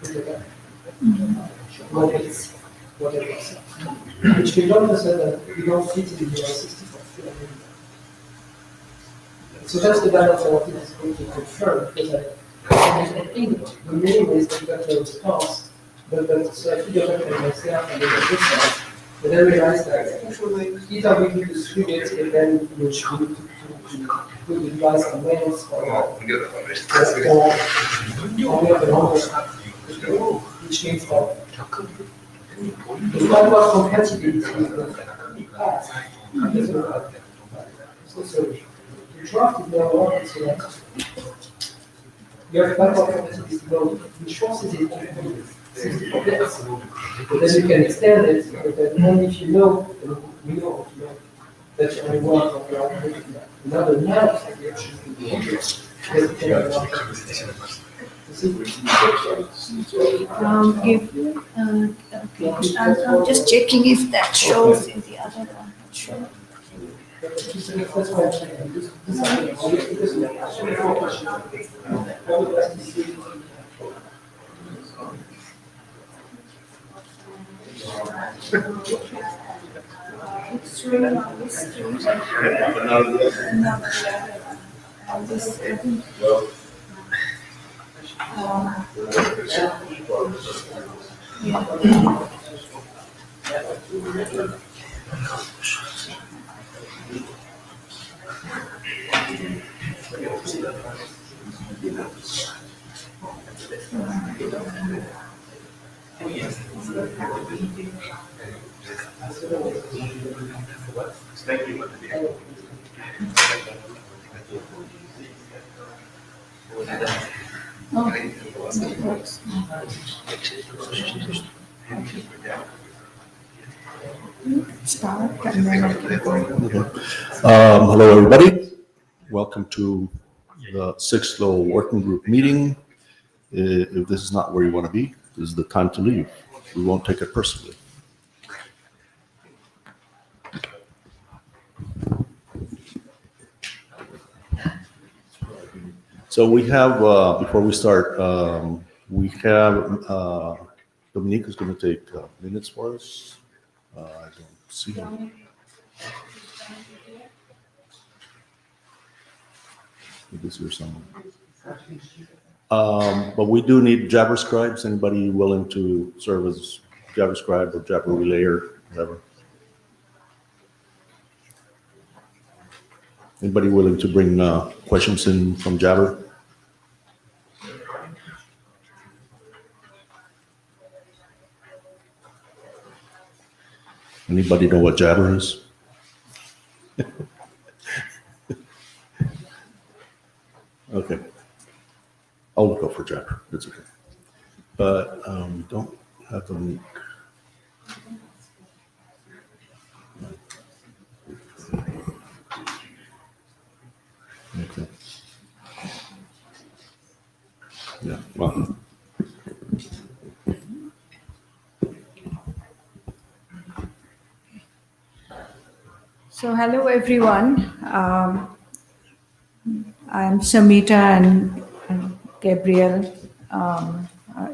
whatever. Which we don't necessarily, we don't fit in the 64. So that's the balance I wanted to confirm, because I think the minimum is the better response, but so I figured out for myself and then this side, but I realized that either we need to swing it and then we should need to put the device on mails or which means that the level of compatibility with the past so the draft is now one, so that you have backward compatibility node, which forces it to be 64 bits. But then you can extend it, but then only if you know, we know that you only want of your output. Another map that you actually do the interest. I'm just checking if that shows in the other one. Sure. It's really on this screen. And this, I think. Start and then I can go. Hello, everybody. Welcome to the 6LO working group meeting. If this is not where you want to be, this is the time to leave. We won't take it personally. So we have, before we start, we have Dominique is going to take minutes for us. I don't see him. This here somewhere. But we do need Jabber scribes. Anybody willing to serve as Jabber scribe or Jabber relayer, whatever? Anybody willing to bring questions in from Jabber? Anybody know what Jabber is? Okay. I'll go for Jabber. It's okay. But don't have the link. Okay. Yeah, well. So hello everyone. I'm Samita and Gabriel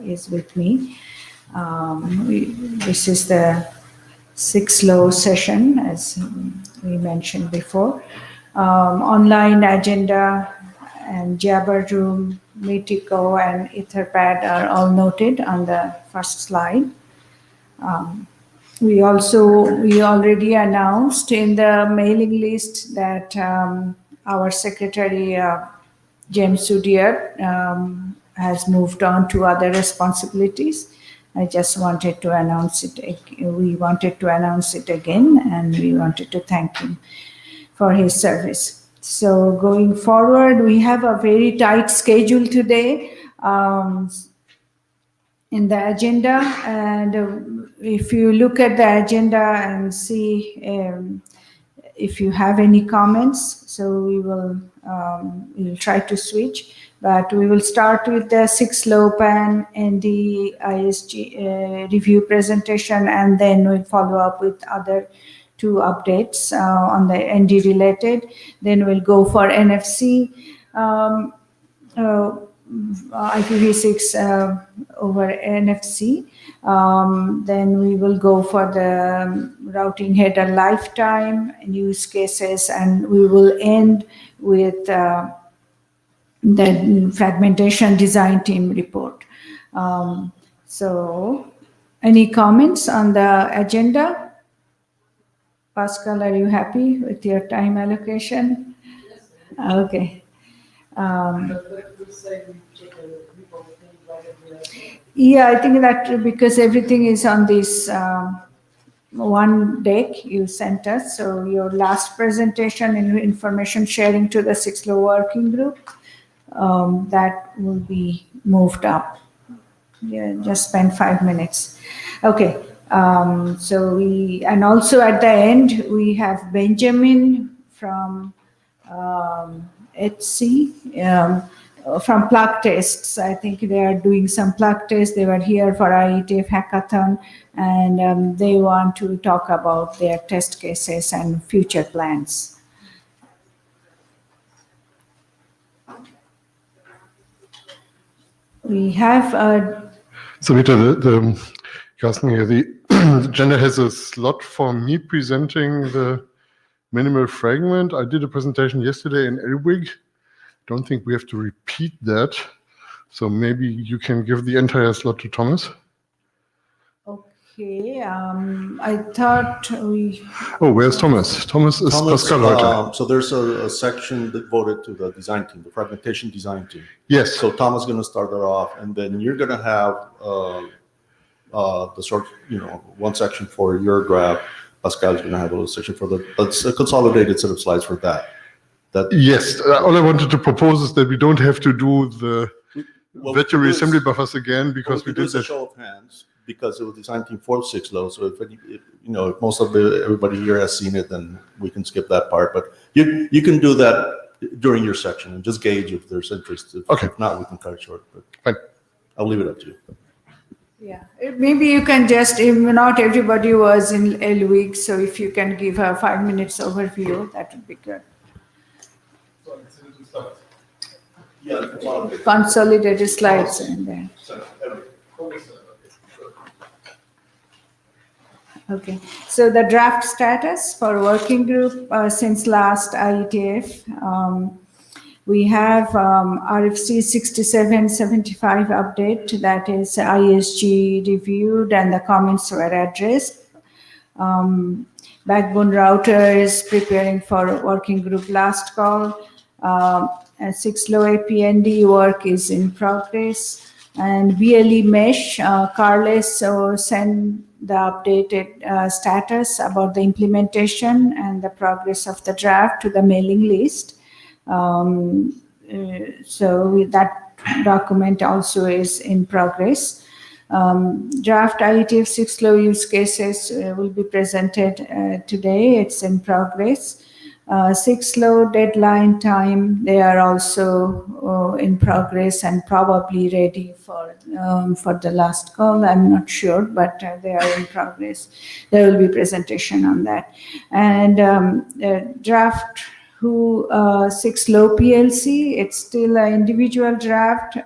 is with me. This is the 6LO session, as we mentioned before. Online agenda and Jabber Room, Meetico and Etherpad are all noted on the first slide. We already announced in the mailing list that our secretary, James Sudier, has moved on to other responsibilities. I just wanted to announce it. We wanted to announce it again, and we wanted to thank him for his service. So going forward, we have a very tight schedule today in the agenda, and if you look at the agenda and see if you have any comments, so we'll try to switch, but we will start with the 6LO PAN and the ISG review presentation, and then we'll follow up with other two updates on the ND related. Then we'll go for NFC. IPv6 over NFC. Then we will go for the routing header lifetime and use cases, and we will end with the fragmentation design team report. So, any comments on the agenda? Pascal, are you happy with your time allocation? Okay. Yeah, I think that because everything is on this one deck you sent us, so your last presentation and information sharing to the 6LO working group, that will be moved up. Yeah, just spend 5 minutes. Okay. So and also at the end we have Benjamin from Etsy, from plug tests. I think they are doing some plug tests. They were here for IETF hackathon, and they want to talk about their test cases and future plans. We have So Rita, you're asking here, the agenda has a slot for me presenting the minimal fragment. I did a presentation yesterday in Elwig. Don't think we have to repeat that. So maybe you can give the entire slot to Thomas. Okay, I thought we... Oh, where's Thomas? Thomas is Pascal heute. So there's a section devoted to the design team, the fragmentation design team. Yes. So Thomas is going to start that off, and then you're going to have the sort, one section for your graph. Pascal is going to have a little section for a consolidated set of slides for that. Yes. All I wanted to propose is that we don't have to do the vector assembly buffers again, because we did that. A show of hands, because it was designed team for 6LO. So if most of everybody here has seen it, then we can skip that part. But you can do that during your section and just gauge if there's interest. If not, we can cut it short. But fine. I'll leave it up to you. Yeah, maybe you can just, if not everybody was in Elwig, so if you can give a 5 minutes overview, that would be good. Consolidated slides in there. Okay, so the draft status for working group since last IETF. We have RFC 6775 update, that is ISG reviewed and the comments were addressed. Backbone router is preparing for working group last call. 6LO APND work is in progress. And VLE mesh, Carles send the updated status about the implementation and the progress of the draft to the mailing list. So that document also is in progress. Draft IETF 6LO use cases will be presented today. It's in progress. 6LO deadline time, they are also in progress and probably ready for the last call. I'm not sure, but they are in progress. There will be presentation on that. And draft 6LO PLC, it's still an individual draft.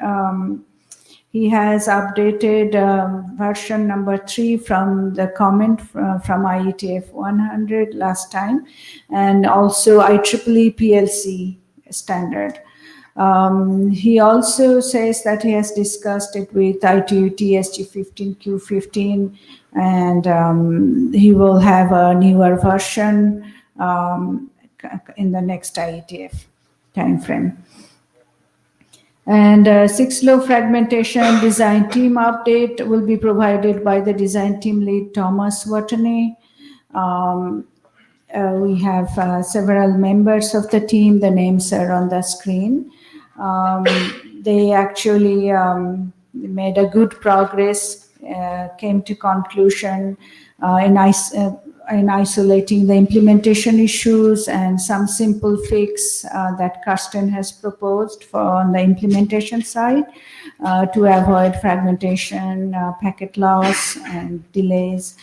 He has updated version number 3 from the comment from IETF100 last time, and also IEEE PLC standard. He also says that he has discussed it with ITU TSG15 Q15, and he will have a newer version in the next IETF timeframe. And 6LO fragmentation design team update will be provided by the design team lead Thomas Watney. We have several members of the team. The names are on the screen. They actually made a good progress, came to conclusion in isolating the implementation issues and some simple fix that Karsten has proposed on the implementation side to avoid fragmentation, packet loss, and delays.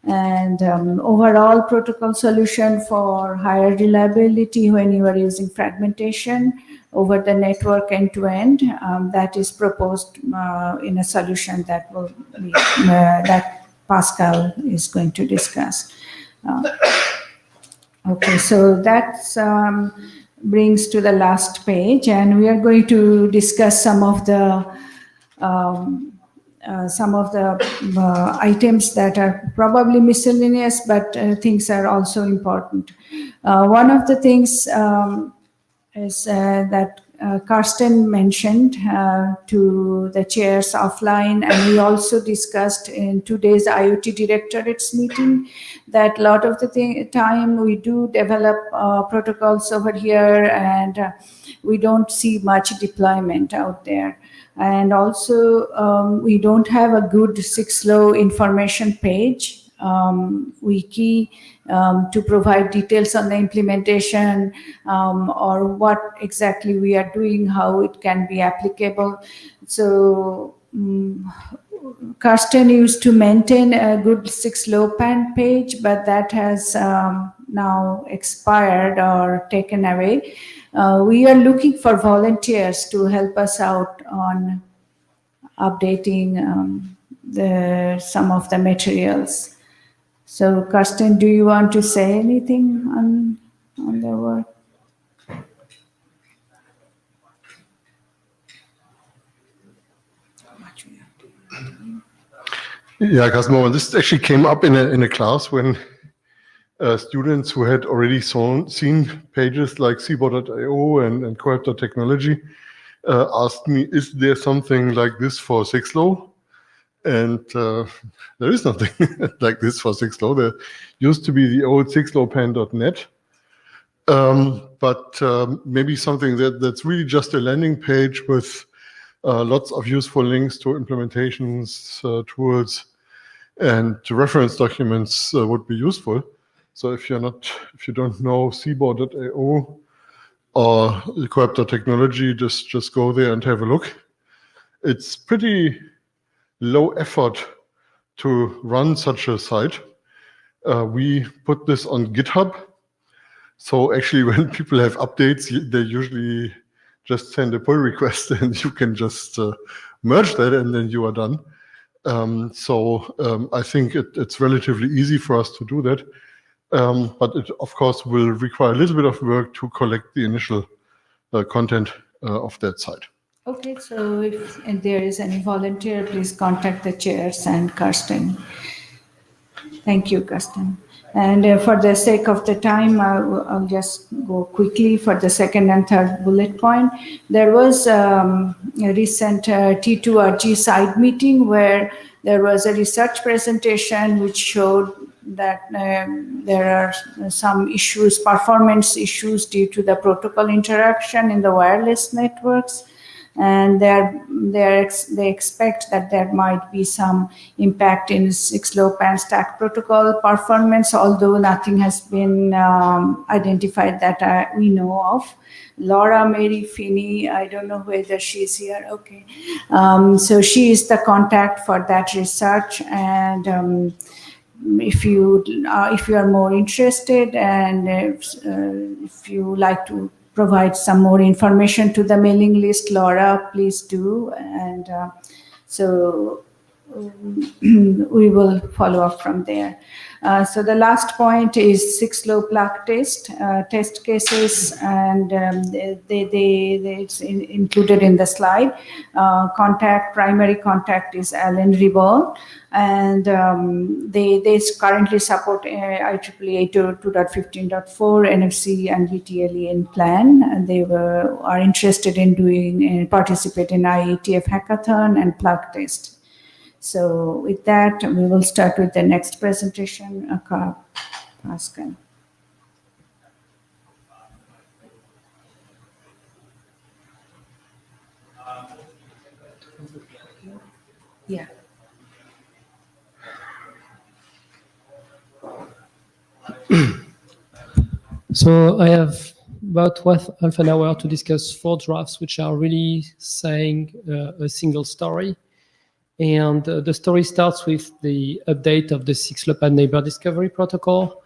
and overall protocol solution for higher reliability when you are using fragmentation over the network end-to-end. That is proposed in a solution that will be, that Pascal is going to discuss. Okay, so that brings to the last page, and we are going to discuss some of the items that are probably miscellaneous, but things are also important. One of the things is that Karsten mentioned to the chairs offline, and we also discussed in today's IoT Directorates meeting that a lot of the time we do develop protocols over here, and we don't see much deployment out there. And also, we don't have a good 6LO information page, wiki, to provide details on the implementation or what exactly we are doing, how it can be applicable. So Karsten used to maintain a good 6LoWPAN page, but that has now expired or taken away. We are looking for volunteers to help us out on updating some of the materials. So, Karsten, do you want to say anything on the work? Yeah, Cosmo, this actually came up in a class when students who had already seen pages like cbo.io and cohab.technology asked me, is there something like this for 6LO? And there is nothing like this for 6LO. There used to be the old 6LoWPAN.net, but maybe something that's really just a landing page with lots of useful links to implementations, tools, and reference documents would be useful. So if you don't know cbo.io or cohab.technology, just go there and have a look. It's pretty low effort to run such a site. We put this on GitHub. So actually when people have updates, they usually just send a pull request and you can just merge that and then you are done. I think it's relatively easy for us to do that. But it, of course, will require a little bit of work to collect the initial content of that site. Okay, so if there is any volunteer, please contact the chairs and Karsten. Thank you, Karsten. And for the sake of the time, I'll just go quickly for the second and third bullet point. There was a recent T2RG side meeting where there was a research presentation which showed that there are some issues, performance issues due to the protocol interaction in the wireless networks. And they expect that there might be some impact in 6LoWPAN stack protocol performance, although nothing has been identified that we know of. Laura Mary Finney, I don't know whether she's here. Okay, so she is the contact for that research, and if you are more interested and if you like to provide some more information to the mailing list, Laura, please do. And so we will follow up from there. So the last point is 6LO plug test cases, and it's included in the slide. Primary contact is Alan Ribon, and they currently support IEEE 2.15.4, NFC, and VTLE in plan, and they are interested in participate in IETF hackathon and plug test. So with that, we will start with the next presentation. Pascal. Yeah. So I have about half an hour to discuss 4 drafts, which are really saying a single story. And the story starts with the update of the 6LoWPAN neighbor discovery protocol.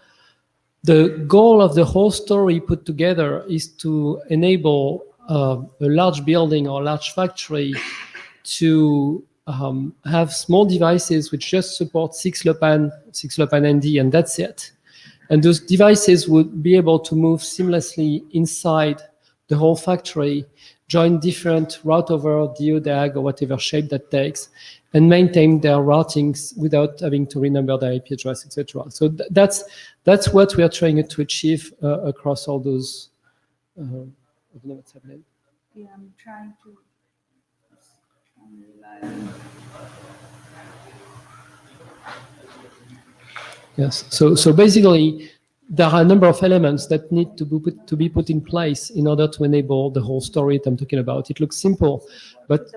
The goal of the whole story put together is to enable a large building or large factory to have small devices which just support 6LoWPAN, 6LoWPAN ND, and that's it. And those devices would be able to move seamlessly inside the whole factory, join different route over DODAG or whatever shape that takes, and maintain their routings without having to renumber their IP address, etc. So that's what we are trying to achieve across all those. I don't know what's happening. Yeah, I'm trying to. Yes. So basically, there are a number of elements that need to be put in place in order to enable the whole story that I'm talking about. It looks simple, but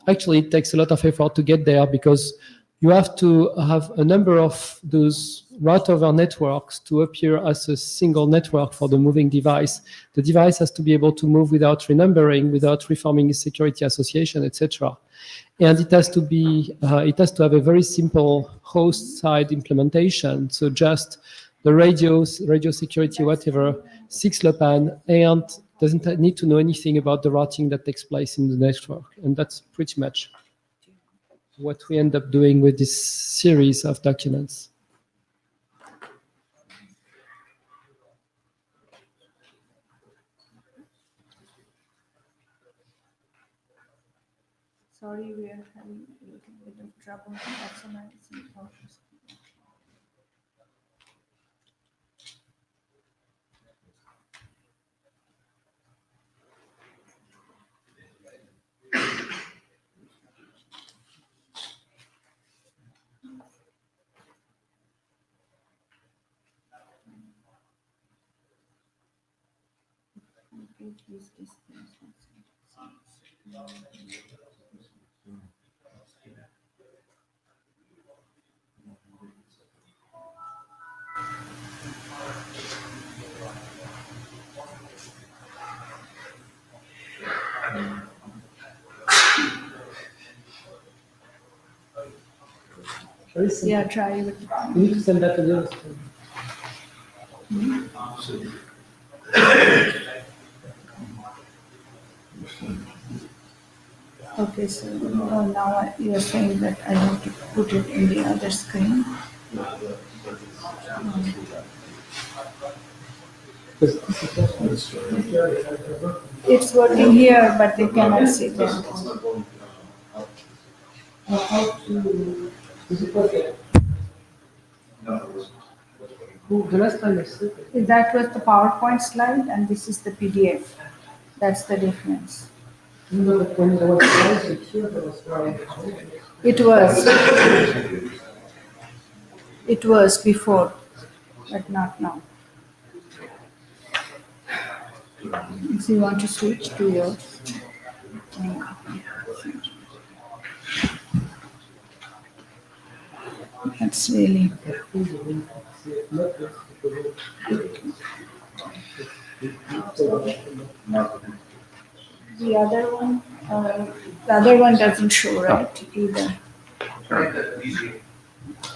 actually it takes a lot of effort to get there because you have to have a number of those route over networks to appear as a single network for the moving device. The device has to be able to move without renumbering, without reforming a security association, etc. And it has to be, it has to have a very simple host side implementation. So just the radios, radio security, whatever, 6LoWPAN, and doesn't need to know anything about the routing that takes place in the network. And that's pretty much what we end up doing with this series of documents. Sorry, we are having a little bit of trouble maximizing focus. Yeah, try with. You need to send that to the other screen. Okay, so now you're saying that I have to put it in the other screen. It's working here, but they cannot see that. The last time I said it. That was the PowerPoint slide, and this is the PDF. That's the difference. When there was slides here, there was It was. It was before, but not now. So you want to switch to yours? That's really. The other one doesn't show right either.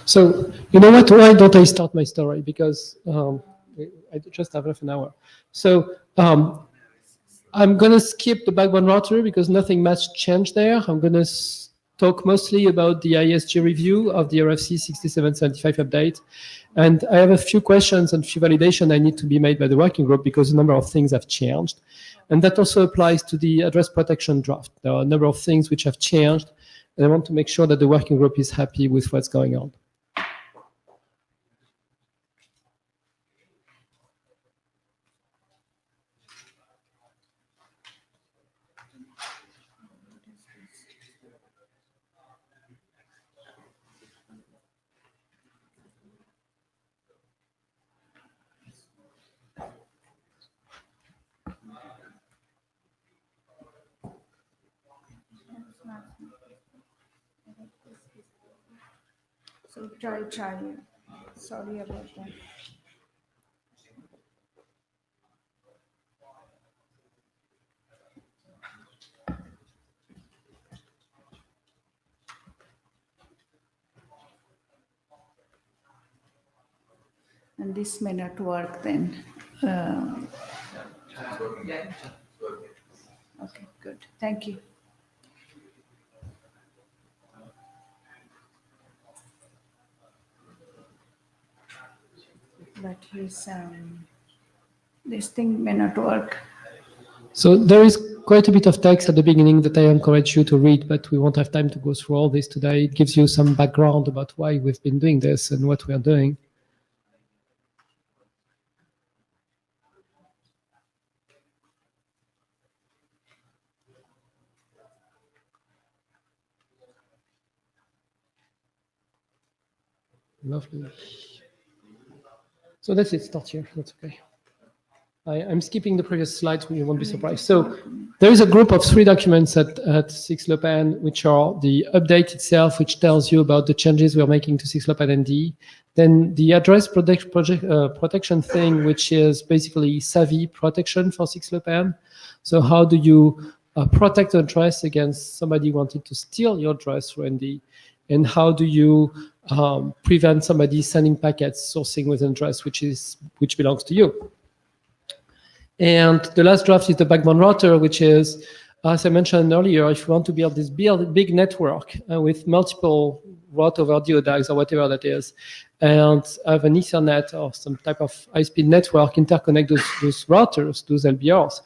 So, you know what? Why don't I start my story? Because I just have half an hour. So, I'm going to skip the backbone router because nothing much changed there. I'm going to talk mostly about the ISG review of the RFC 6775 update. And I have a few questions and few validation I need to be made by the working group because a number of things have changed. And that also applies to the address protection draft. There are a number of things which have changed, and I want to make sure that the working group is happy with what's going on. So try. Sorry about that. then this may not work then. Okay, good. Thank you. But this thing may not work. So there is quite a bit of text at the beginning that I encourage you to read, but we won't have time to go through all this today. It gives you some background about why we've been doing this and what we are doing. Lovely. So that's it, start here, that's okay. I'm skipping the previous slides, you won't be surprised. So there is a group of 3 documents at 6LoWPAN, which are the update itself, which tells you about the changes we're making to 6LoWPAN ND. Then the address protection thing, which is basically savvy protection for 6LoWPAN. So how do you protect an address against somebody wanting to steal your address through ND? And how do you prevent somebody sending packets sourcing with an address which belongs to you? And the last draft is the backbone router, which is, as I mentioned earlier, if you want to build this big network with multiple route over DODAGs or whatever that is, and have an Ethernet or some type of high-speed network interconnect those routers, those LBRs,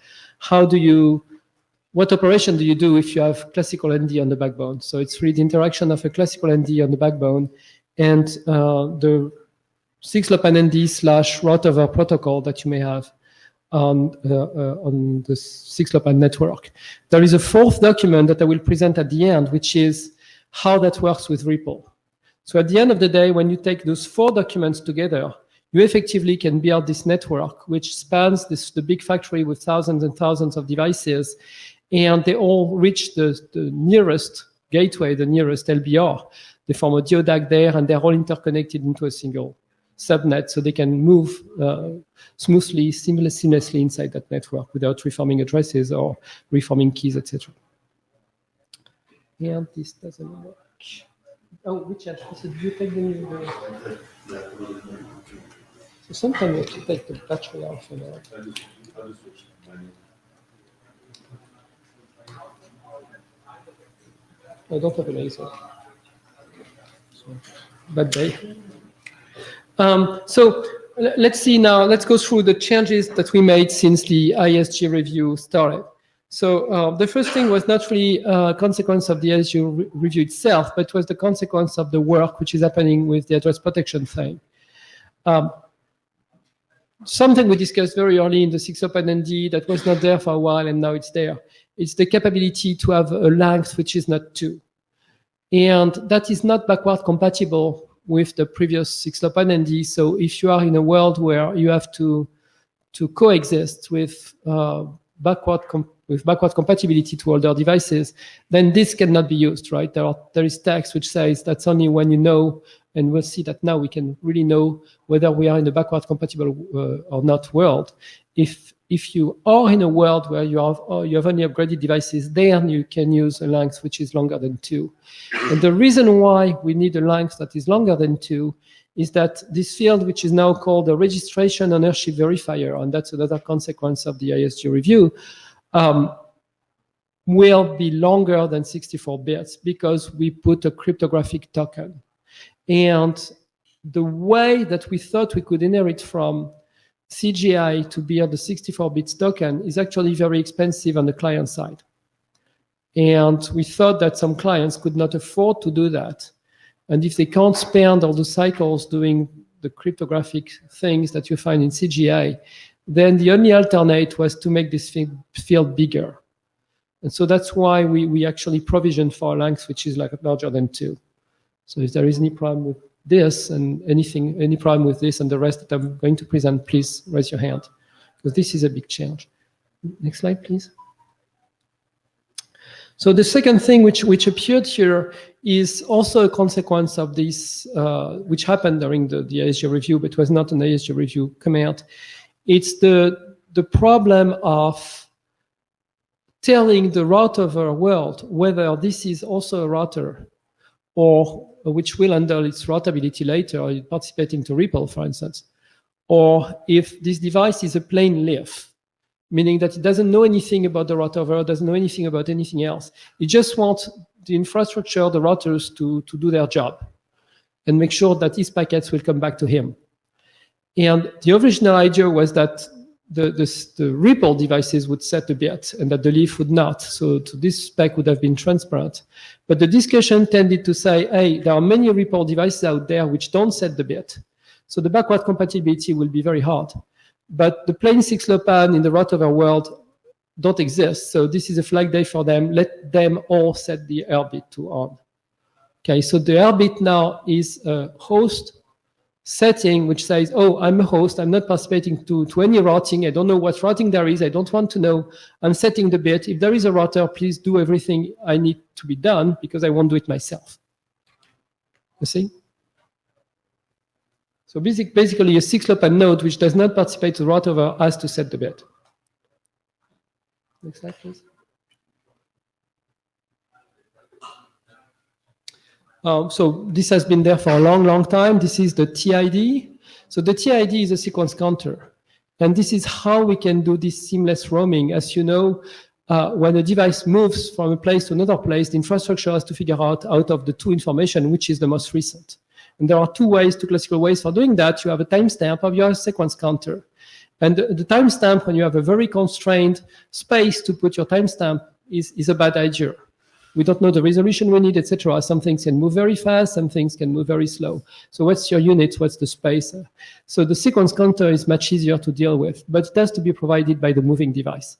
what operation do you do if you have classical ND on the backbone? So it's really the interaction of a classical ND on the backbone and the 6LoWPAN ND / route over protocol that you may have on the 6LoWPAN network. There is a 4th document that I will present at the end, which is how that works with REPL. So at the end of the day, when you take those 4 documents together, you effectively can build this network, which spans the big factory with thousands and thousands of devices, and they all reach the nearest gateway, the nearest LBR. They form a DODAG there, and they're all interconnected into a single subnet, so they can move smoothly, seamlessly inside that network without reforming addresses or reforming keys, etc. And this doesn't work. Oh, which address did you take the So sometimes you have to take the battery off and I don't have a laser. So, bad day. So let's see now, let's go through the changes that we made since the ISG review started. So the first thing was not really a consequence of the ISG review itself, but was the consequence of the work which is happening with the address protection thing. Something we discussed very early in the 6LoWPAN ND that was not there for a while and now it's there. It's the capability to have a length which is not 2. And that is not backward compatible with the previous 6LoWPAN ND. So if you are in a world where you have to coexist with backward compatibility to older devices, then this cannot be used, right? There is text which says that's only when you know, and we'll see that now we can really know whether we are in a backward compatible or not world. If you are in a world where you have only upgraded devices, then you can use a length which is longer than 2. And the reason why we need a length that is longer than 2 is that this field, which is now called the registration ownership verifier, and that's another consequence of the ISG review, will be longer than 64 bits because we put a cryptographic token. And the way that we thought we could inherit from CGI to build the 64-bit token is actually very expensive on the client side. And we thought that some clients could not afford to do that. And if they can't spend all the cycles doing the cryptographic things that you find in CGI, then the only alternate was to make this field bigger. And so that's why we actually provisioned for a length which is like larger than 2. So if there is any problem with this and any problem with this and the rest that I'm going to present, please raise your hand, because this is a big change. Next slide, please. So the second thing which appeared here is also a consequence of this, which happened during the ISG review, but was not an ISG review command. It's the problem of telling the route over world whether this is also a router or which will handle its routability later, or participate into REPL, for instance, or if this device is a plain leaf, meaning that it doesn't know anything about the route over, doesn't know anything about anything else. It just wants the infrastructure, the routers to do their job and make sure that his packets will come back to him. And the original idea was that the REPL devices would set the bit and that the leaf would not. So this spec would have been transparent. But the discussion tended to say, hey, there are many REPL devices out there which don't set the bit. So the backward compatibility will be very hard. But the plain 6LoWPAN in the route over world don't exist. So this is a flag day for them. Let them all set the R bit to on. Okay, so the R bit now is a host setting which says, oh, I'm a host, I'm not participating to any routing, I don't know what routing there is, I don't want to know, I'm setting the bit. If there is a router, please do everything I need to be done because I won't do it myself. You see? So basically a 6LoWPAN node which does not participate to route over has to set the bit. Next slide, please. So this has been there for a long, long time. This is the TID. So the TID is a sequence counter. And this is how we can do this seamless roaming. As you know, when a device moves from a place to another place, the infrastructure has to figure out of the two information, which is the most recent. And there are two classical ways for doing that. You have a timestamp or you have a sequence counter. And the timestamp, when you have a very constrained space to put your timestamp, is a bad idea. We don't know the resolution we need, etc. Some things can move very fast, some things can move very slow. So what's your unit? What's the space? So the sequence counter is much easier to deal with, but it has to be provided by the moving device.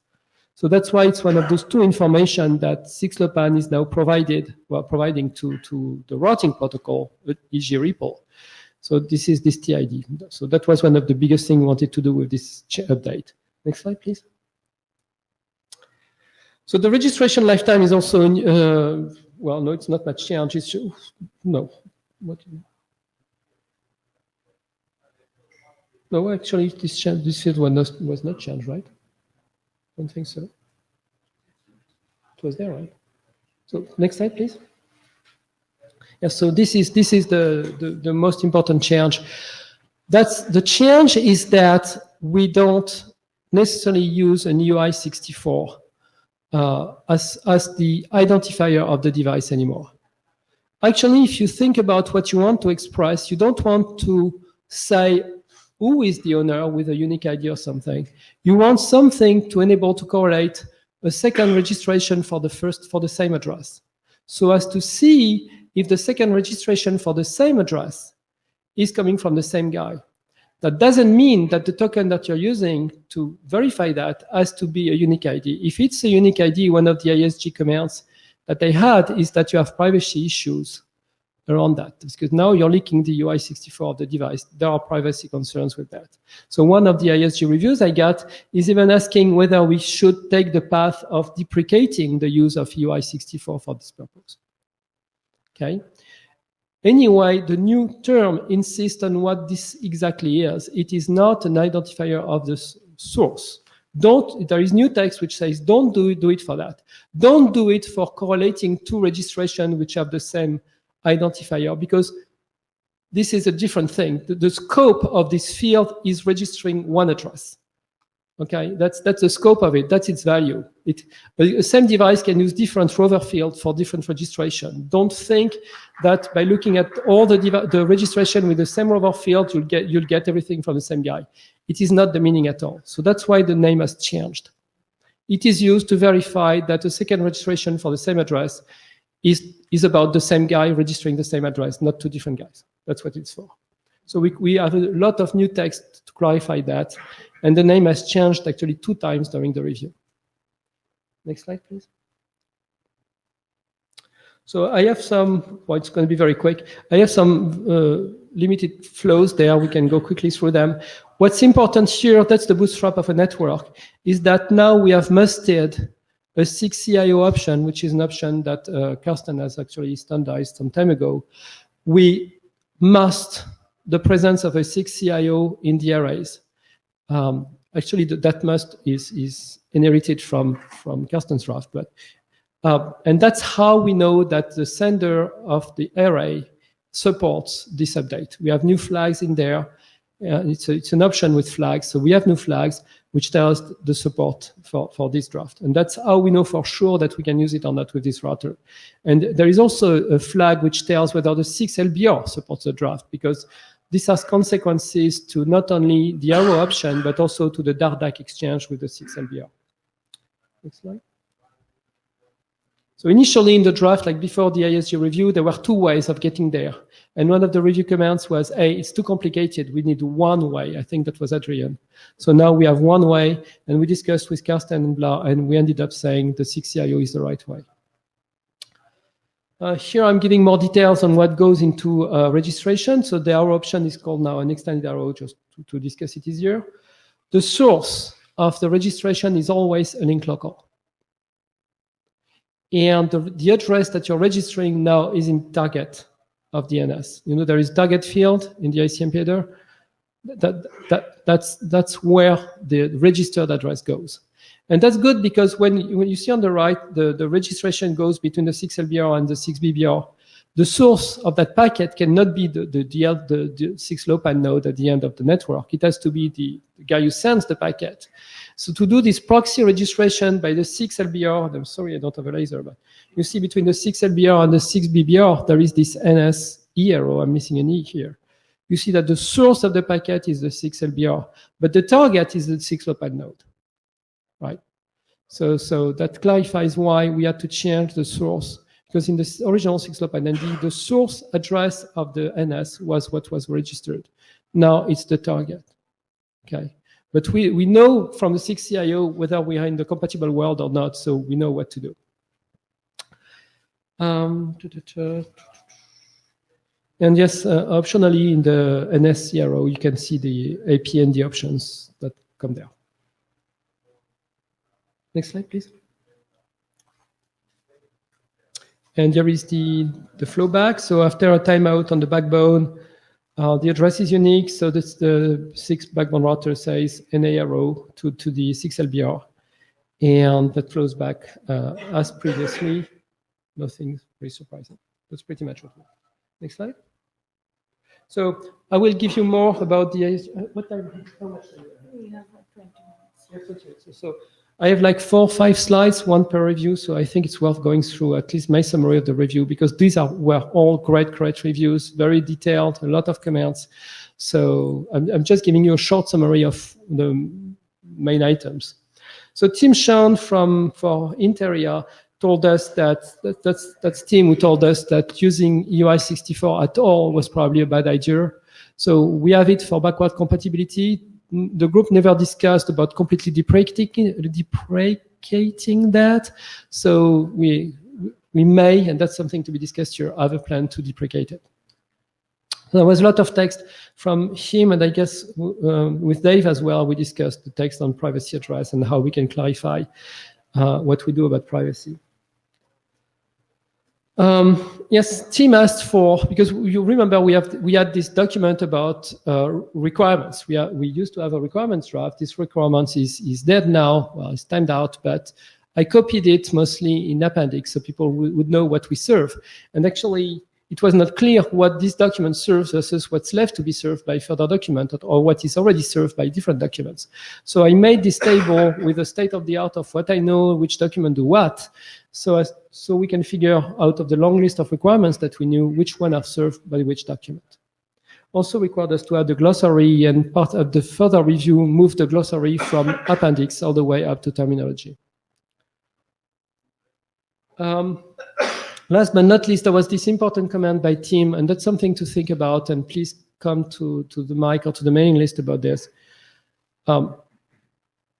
So that's why it's one of those two information that 6LoWPAN is now providing to the routing protocol, e.g. REPL. So this is this TID. So that was one of the biggest things we wanted to do with this update. Next slide, please. So the registration lifetime is also, well, no, it's not much change. It's, no. No, actually, this field was not changed, right? I don't think so. It was there, right? So next slide, please. Yeah, so this is the most important change. The change is that we don't necessarily use an UI64 as the identifier of the device anymore. Actually, if you think about what you want to express, you don't want to say who is the owner with a unique ID or something. You want something to enable to correlate a second registration for the same address, so as to see if the second registration for the same address is coming from the same guy. That doesn't mean that the token that you're using to verify that has to be a unique ID. If it's a unique ID, one of the ISG commands that they had is that you have privacy issues around that, because now you're leaking the UI64 of the device. There are privacy concerns with that. So one of the ISG reviews I got is even asking whether we should take the path of deprecating the use of UI64 for this purpose. Okay. Anyway, the new term insists on what this exactly is. It is not an identifier of the source. There is new text which says don't do it for that. Don't do it for correlating two registrations which have the same identifier, because this is a different thing. The scope of this field is registering one address. Okay, that's the scope of it. That's its value. The same device can use different rover fields for different registration. Don't think that by looking at all the registration with the same rover field, you'll get everything from the same guy. It is not the meaning at all. So that's why the name has changed. It is used to verify that a second registration for the same address is about the same guy registering the same address, not two different guys. That's what it's for. So we have a lot of new text to clarify that. And the name has changed actually 2 times during the review. Next slide, please. So I have some, well, it's going to be very quick. I have some limited flows there. We can go quickly through them. What's important here, that's the bootstrap of a network, is that now we have musted a 6CIO option, which is an option that Kirsten has actually standardized some time ago. We must the presence of a 6CIO in the arrays. Actually, that must is inherited from Kirsten's draft, but and that's how we know that the sender of the array supports this update. We have new flags in there, It's an option with flags. So we have new flags, which tells the support for this draft. And that's how we know for sure that we can use it or not with this router. And there is also a flag which tells whether the 6LBR supports the draft, because this has consequences to not only the arrow option, but also to the DARDAC exchange with the 6LBR. Next slide. So initially in the draft, like before the ISG review, there were two ways of getting there. And one of the review comments was, hey, it's too complicated. We need one way. I think that was Adrian. So now we have one way, and we discussed with Karsten and Bla, and we ended up saying the 6CIO is the right way. Here I'm giving more details on what goes into registration. So the arrow option is called now an extended arrow, just to discuss it easier. The source of the registration is always a link local. And the address that you're registering now is in target of DNS. You know, there is target field in the ICMP header. That's where the registered address goes. And that's good because when you see on the right, the registration goes between the 6LBR and the 6BBR. The source of that packet cannot be the 6LoWPAN node at the end of the network. It has to be the guy who sends the packet. So to do this proxy registration by the 6LBR, I'm sorry I don't have a laser, but you see between the 6LBR and the 6BBR, there is this NS E arrow. I'm missing an E here. You see that the source of the packet is the 6LBR, but the target is the 6LoWPAN node. Right. So that clarifies why we had to change the source, because in the original 6LoWPAN ND, the source address of the NS was what was registered. Now it's the target. Okay. But we know from the 6CIO whether we are in the compatible world or not, so we know what to do. And yes, optionally in the NS arrow, you can see the APND options that come there. Next slide, please. And here is the flow back. So after a timeout on the backbone, the address is unique. So that's the 6 backbone router says NA arrow to the 6LBR. And that flows back as previously. Nothing very surprising. That's pretty much what we have. Next slide. So I will give you more about the... what time? How much? We have like 20 minutes. Yes, okay. So I have like 4 or 5 slides, one per review, so I think it's worth going through at least my summary of the review, because these were all great reviews, very detailed, a lot of comments. So I'm just giving you a short summary of the main items. So Tim Sean for Interia told us that's Tim who told us that using UI64 at all was probably a bad idea. So we have it for backward compatibility. The group never discussed about completely deprecating that. So we may, and that's something to be discussed here, have a plan to deprecate it. There was a lot of text from him, and I guess with Dave as well, we discussed the text on privacy address and how we can clarify what we do about privacy. Yes, Tim asked for, because you remember we had this document about requirements. We used to have a requirements draft. This requirements is dead now. Well, it's timed out, but I copied it mostly in appendix so people would know what we serve. And actually, it was not clear what this document serves versus what's left to be served by further document or what is already served by different documents. So I made this table with the state of the art of what I know, which document do what, so we can figure out of the long list of requirements that we knew which one are served by which document. Also required us to add the glossary, and part of the further review moved the glossary from appendix all the way up to terminology. Last but not least, there was this important comment by Tim, and that's something to think about, and please come to the mic or to the mailing list about this.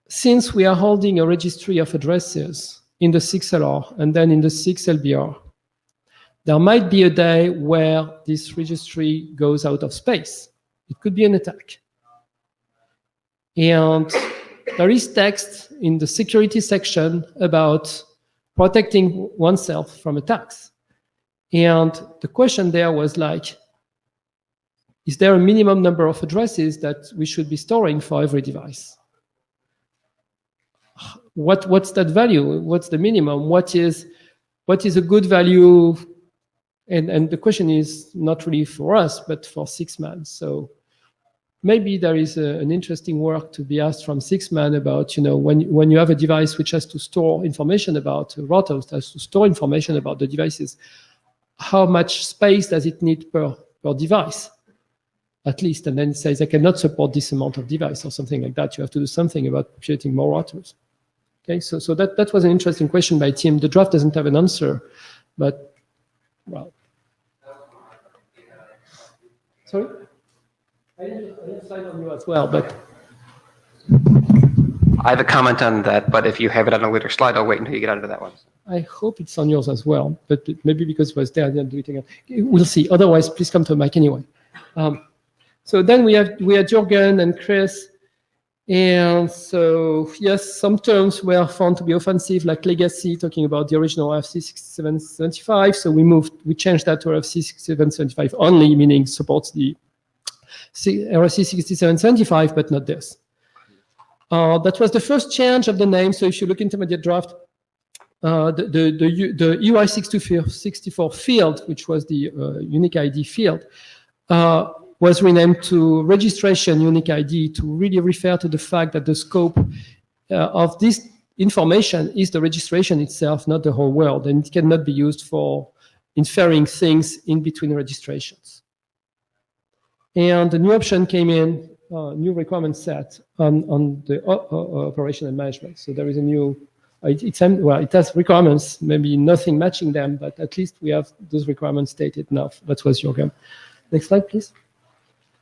Since we are holding a registry of addresses in the 6LR and then in the 6LBR, there might be a day where this registry goes out of space. It could be an attack. And there is text in the security section about protecting oneself from attacks. And the question there was like, is there a minimum number of addresses that we should be storing for every device? What's that value? What's the minimum? What is a good value? And the question is not really for us, but for 6man. So maybe there is an interesting work to be asked from 6man about, when you have a device which has to store information about, a router has to store information about the devices, how much space does it need per device, at least? And then it says, I cannot support this amount of device or something like that. You have to do something about creating more routers. Okay, so that was an interesting question by Tim. The draft doesn't have an answer, but, well. Sorry? I didn't slide on you as well, but. I have a comment on that, but if you have it on a later slide, I'll wait until you get onto that one. I hope it's on yours as well, but maybe because it was there, I didn't do it again. We'll see. Otherwise, please come to the mic anyway. So then we had Jürgen and Chris. And so, yes, some terms were found to be offensive, like legacy, talking about the original RFC 6775. So we changed that to RFC 6775 only, meaning supports the RFC 6775, but not this. That was the first change of the name. So if you look intermediate draft, the UI 6264 field, which was the unique ID field, was renamed to registration unique ID to really refer to the fact that the scope of this information is the registration itself, not the whole world, and it cannot be used for inferring things in between registrations. And the new option came in, new requirement set on the operation and management. So there is a new, it has requirements, maybe nothing matching them, but at least we have those requirements stated now. That was Jürgen. Next slide, please.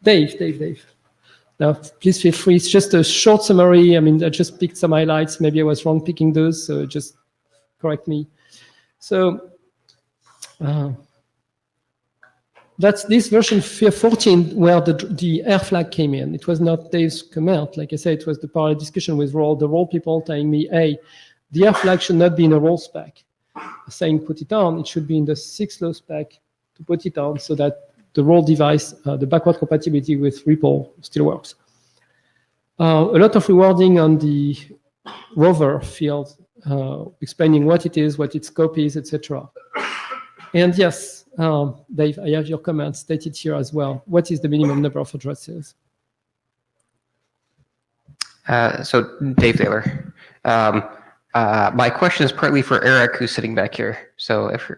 Dave. Now, please feel free. It's just a short summary. I mean, I just picked some highlights. Maybe I was wrong picking those, so just correct me. So that's this version 14 where the error flag came in. It was not Dave's comment. Like I said, it was the parallel discussion with the role people telling me, hey, the error flag should not be in a role spec. Saying put it on, it should be in the 6LO spec to put it on so that the role device, the backward compatibility with REPL still works. A lot of rewarding on the rover field, explaining what it is, what its scope is, etc. And yes, Dave, I have your comments stated here as well. What is the minimum number of addresses? So Dave Taylor. My question is partly for Eric, who's sitting back here. So if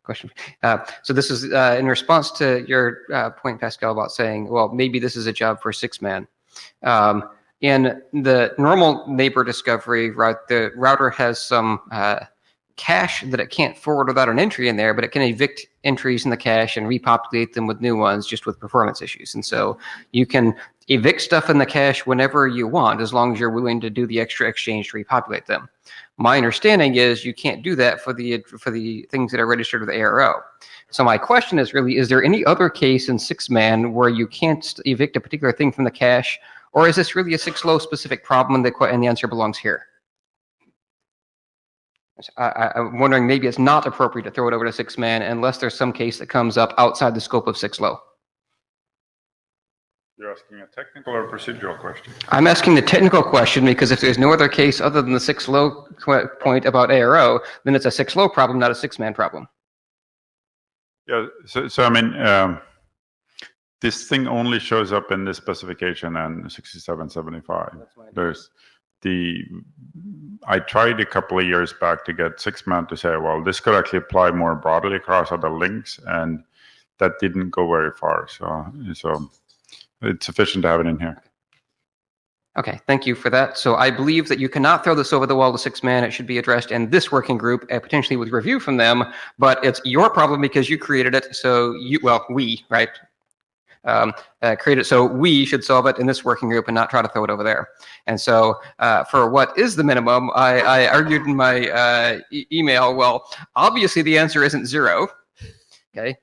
question. So this is in response to your point, Pascal, about saying, well, maybe this is a job for 6man. In the normal neighbor discovery route, the router has some cache that it can't forward without an entry in there, but it can evict entries in the cache and repopulate them with new ones just with performance issues. And so you can evict stuff in the cache whenever you want, as long as you're willing to do the extra exchange to repopulate them. My understanding is you can't do that for the things that are registered with ARO. So my question is really, is there any other case in 6man where you can't evict a particular thing from the cache, or is this really a 6LO specific problem and the answer belongs here? I'm wondering maybe it's not appropriate to throw it over to 6man unless there's some case that comes up outside the scope of 6LO. You're asking a technical or procedural question? I'm asking the technical question because if there's no other case other than the 6LO point about ARO, then it's a 6LO problem, not a 6man problem. Yeah, so I mean, this thing only shows up in this specification and 6775. There's I tried a couple of years back to get 6man to say, well, this could actually apply more broadly across other links, and that didn't go very far. So it's sufficient to have it in here. Okay, thank you for that. So I believe that you cannot throw this over the wall to 6man. It should be addressed in this working group, potentially with review from them, but it's your problem because you created it. So we, right? Created, so we should solve it in this working group and not try to throw it over there. And so for what is the minimum, I argued in my email, well, obviously the answer isn't 0, okay?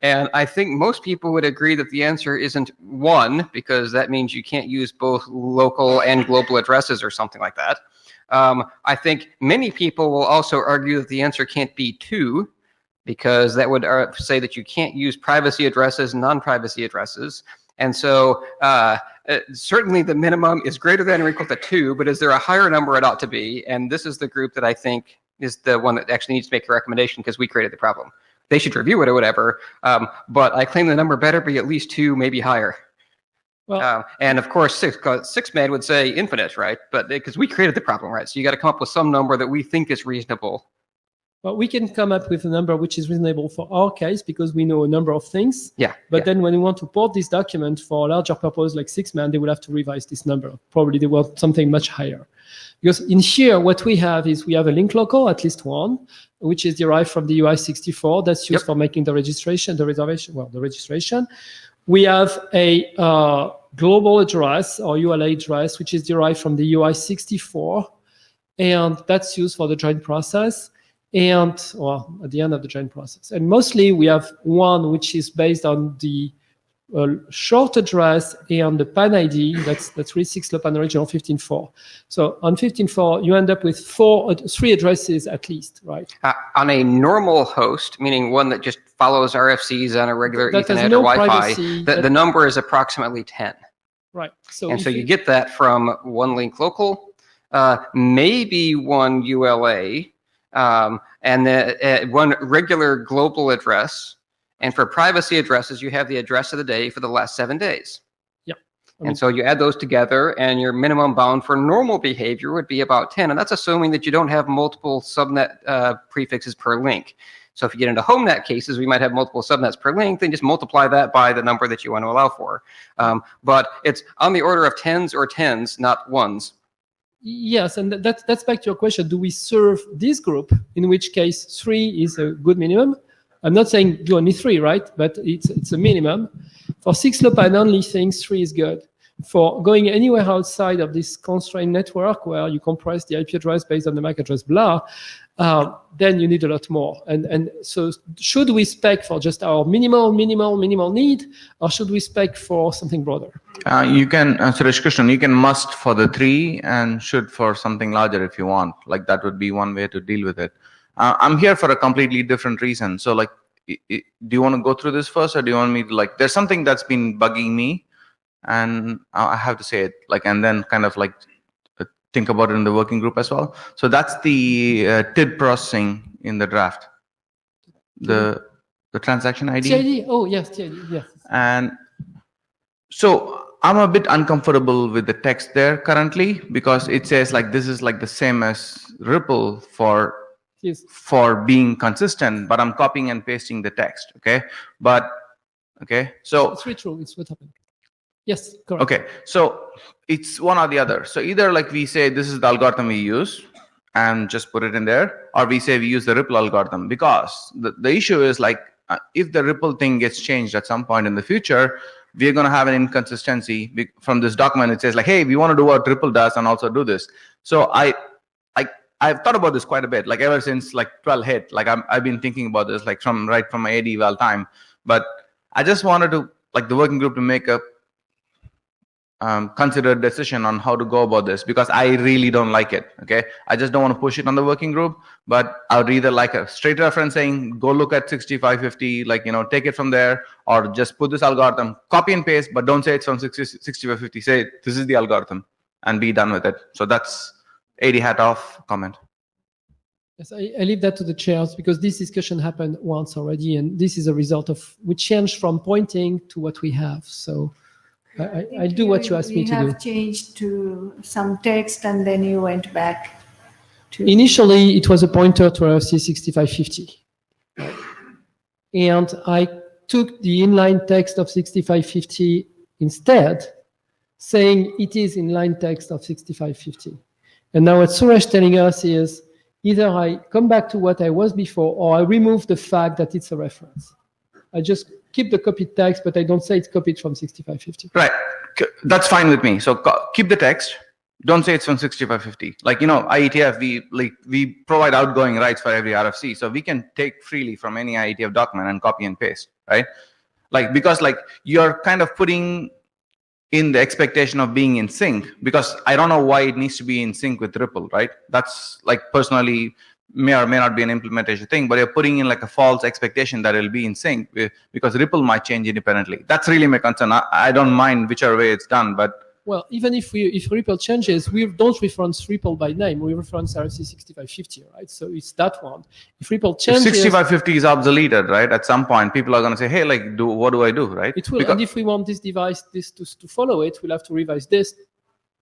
And I think most people would agree that the answer isn't 1, because that means you can't use both local and global addresses or something like that. I think many people will also argue that the answer can't be 2, because that would say that you can't use privacy addresses and non-privacy addresses. And so certainly the minimum is greater than or equal to 2, but is there a higher number it ought to be? And this is the group that I think is the one that actually needs to make a recommendation because we created the problem. They should review it or whatever, but I claim the number better be at least 2, maybe higher. Well, And of course, 6man would say infinite, right? But because we created the problem, right? So you got to come up with some number that we think is reasonable. well, we can come up with a number which is reasonable for our case because we know a number of things. Yeah. But then when we want to port this document for a larger purpose like 6man, they will have to revise this number. Probably they want something much higher. Because in here, what we have is we have a link local, at least one, which is derived from the UI64. That's used for making the registration. We have a global address or ULA address, which is derived from the UI64. And that's used for the join process. And at the end of the join process. And mostly we have one which is based on the short address and the PAN ID. That's really 6LO PAN original 15.4. So on 15.4, you end up with three addresses at least, right? On a normal host, meaning one that just follows RFCs on a regular That has Ethernet no or Wi-Fi, privacy, the number is approximately 10. Right. And so you get that from one link local, maybe one ULA, and one regular global address. And for privacy addresses, you have the address of the day for the last 7 days. Yeah. And so you add those together, and your minimum bound for normal behavior would be about 10. And that's assuming that you don't have multiple subnet prefixes per link. So if you get into HomeNet cases, we might have multiple subnets per link, then just multiply that by the number that you want to allow for. But it's on the order of tens or tens, not ones. Yes, and that's back to your question. Do we serve this group, in which case 3 is a good minimum? I'm not saying do only 3, right? But it's a minimum. For 6LO PAN only things, 3 is good. For going anywhere outside of this constrained network where you compress the IP address based on the MAC address, blah, then you need a lot more. And so should we spec for just our minimal need, or should we spec for something broader? You can, Suresh Krishnan, you can must for the 3 and should for something larger if you want. Like that would be one way to deal with it. I'm here for a completely different reason. So like, do you want to go through this first, or do you want me to like, there's something that's been bugging me and I have to say it, like, and then kind of like think about it in the working group as well. So that's the TID processing in the draft, the transaction ID. TID, oh yes, TID, yes. And so I'm a bit uncomfortable with the text there currently because it says like this is like the same as Ripple for being consistent, but I'm copying and pasting the text. Okay, so it's really true. It's what happened. Yes, correct. Okay, so it's one or the other. So either like we say this is the algorithm we use and just put it in there, or we say we use the Ripple algorithm, because the issue is like if the Ripple thing gets changed at some point in the future, we're going to have an inconsistency from this document. It says like, hey, we want to do what Ripple does and also do this. So I've thought about this quite a bit, like ever since like 12 hit, like I've been thinking about this like right from my AD eval time. But I just wanted to like the working group to make a considered decision on how to go about this, because I really don't like it. Okay, I just don't want to push it on the working group, but I would either like a straight reference saying go look at 6550, like, you know, take it from there, or just put this algorithm, copy and paste, but don't say it's from 6550. Say this is the algorithm and be done with it. So that's 80 hat off comment. Yes, I leave that to the chairs because this discussion happened once already, and this is a result of we changed from pointing to what we have. So I do what you asked me to do. We have changed to some text, and then you went back to... Initially, it was a pointer to RFC 6550. And I took the inline text of 6550 instead, saying it is inline text of 6550. And now what Suresh is telling us is either I come back to what I was before, or I remove the fact that it's a reference. I just keep the copied text, but I don't say it's copied from 6550. Right, that's fine with me. So keep the text. Don't say it's from 6550. Like, you know, IETF, we provide outgoing rights for every RFC, so we can take freely from any IETF document and copy and paste, right? Like, because like you're kind of putting in the expectation of being in sync, because I don't know why it needs to be in sync with Ripple, right? That's like personally may or may not be an implementation thing, but you're putting in like a false expectation that it'll be in sync because Ripple might change independently. That's really my concern. I don't mind whichever way it's done, but Well, even if Ripple changes, we don't reference Ripple by name. We reference RFC 6550, right? So it's that one. If Ripple If changes, 6550 is obsoleted, right? At some point, people are going to say, "Hey, like, what do I do?" Right? it will. And if we want this device, to follow it, we'll have to revise this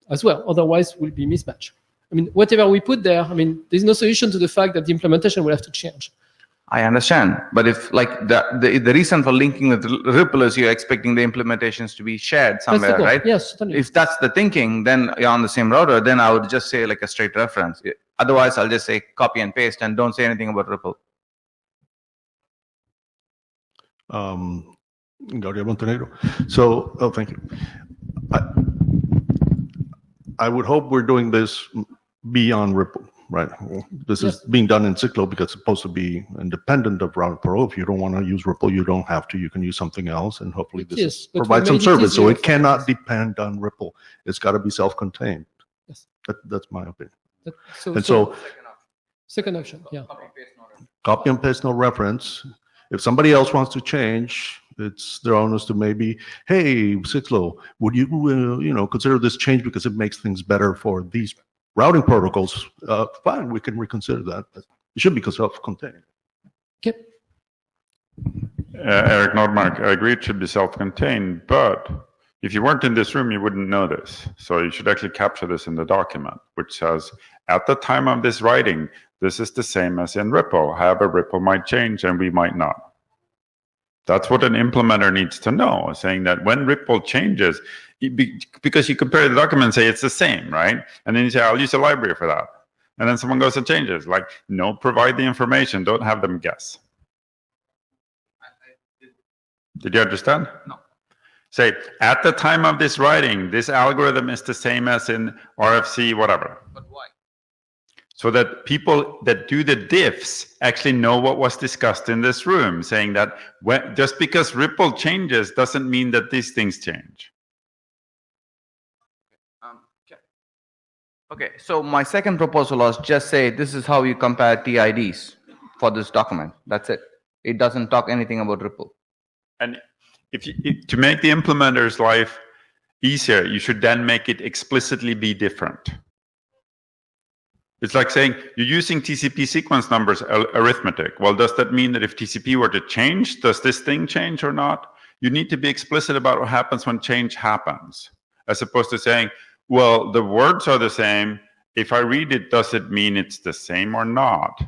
as well. Otherwise, we'll be mismatched. I mean, whatever we put there, I mean, there's no solution to the fact that the implementation will have to change. I understand, but if like the reason for linking with Ripple is you're expecting the implementations to be shared somewhere, That's the goal. right? Yes, certainly. If that's the thinking, then you're on the same router, then I would just say like a straight reference. Otherwise, I'll just say copy and paste and don't say anything about Ripple. Gabriel Montenegro. So, thank you. I would hope we're doing this beyond Ripple, right? This is being done in 6LO because it's supposed to be independent of Routing Pro. If you don't want to use Ripple, you don't have to. You can use something else, and hopefully this provides some service. So it cannot depend on Ripple. It's got to be self-contained. Yes. That's my opinion. So second option, yeah. Copy and paste, no reference. If somebody else wants to change, it's their onus to maybe, hey, 6LO, would you consider this change because it makes things better for these routing protocols? Fine, we can reconsider that. But it should be self-contained. Okay. Eric Nordmark, I agree it should be self-contained, but if you weren't in this room, you wouldn't know this. So you should actually capture this in the document, which says, at the time of this writing, this is the same as in Ripple. However, Ripple might change and we might not. That's what an implementer needs to know, saying that when Ripple changes, because you compare the document and say it's the same, right? And then you say, I'll use a library for that. And then someone goes and changes. Like, no, provide the information. Don't have them guess. Did you understand? No. Say, at the time of this writing, this algorithm is the same as in RFC, whatever. But why? So that people that do the diffs actually know what was discussed in this room, saying that just because Ripple changes doesn't mean that these things change. Okay, so my second proposal was just say this is how you compare TIDs for this document. That's it. It doesn't talk anything about Ripple. And to make the implementer's life easier, you should then make it explicitly be different. It's like saying you're using TCP sequence numbers arithmetic. Well, does that mean that if TCP were to change, does this thing change or not? You need to be explicit about what happens when change happens, as opposed to saying, well, the words are the same. If I read it, does it mean it's the same or not?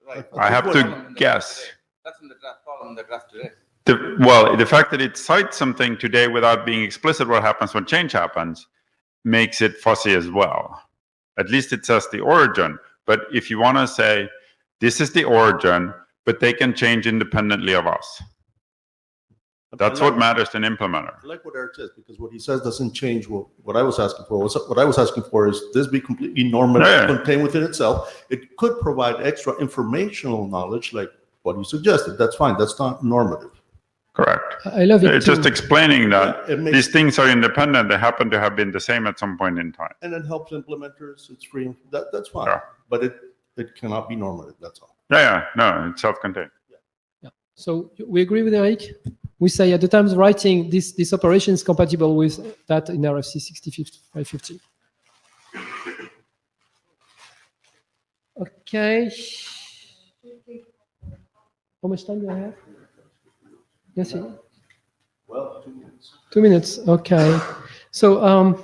Right. I have to guess. That's in the draft column in the draft today. The fact that it cites something today without being explicit what happens when change happens makes it fuzzy as well. At least it says the origin. But if you want to say, this is the origin, but they can change independently of us. That's what matters to an implementer. I like what Eric says, because what he says doesn't change what I was asking for. What I was asking for is this be completely normative, contained within itself. It could provide extra informational knowledge, like what you suggested. That's fine. That's not normative. Correct. I love it. It's just explaining that these makes, things are independent. They happen to have been the same at some point in time. and it helps implementers. It's free. That's fine. Yeah. But it cannot be normative. That's all. Yeah, no, it's self-contained. Yeah. So we agree with Eric. We say at the time of writing, this operation is compatible with that in RFC 6550. Okay. How much time do I have? Yes. Well, 2 minutes. 2 minutes. Okay. So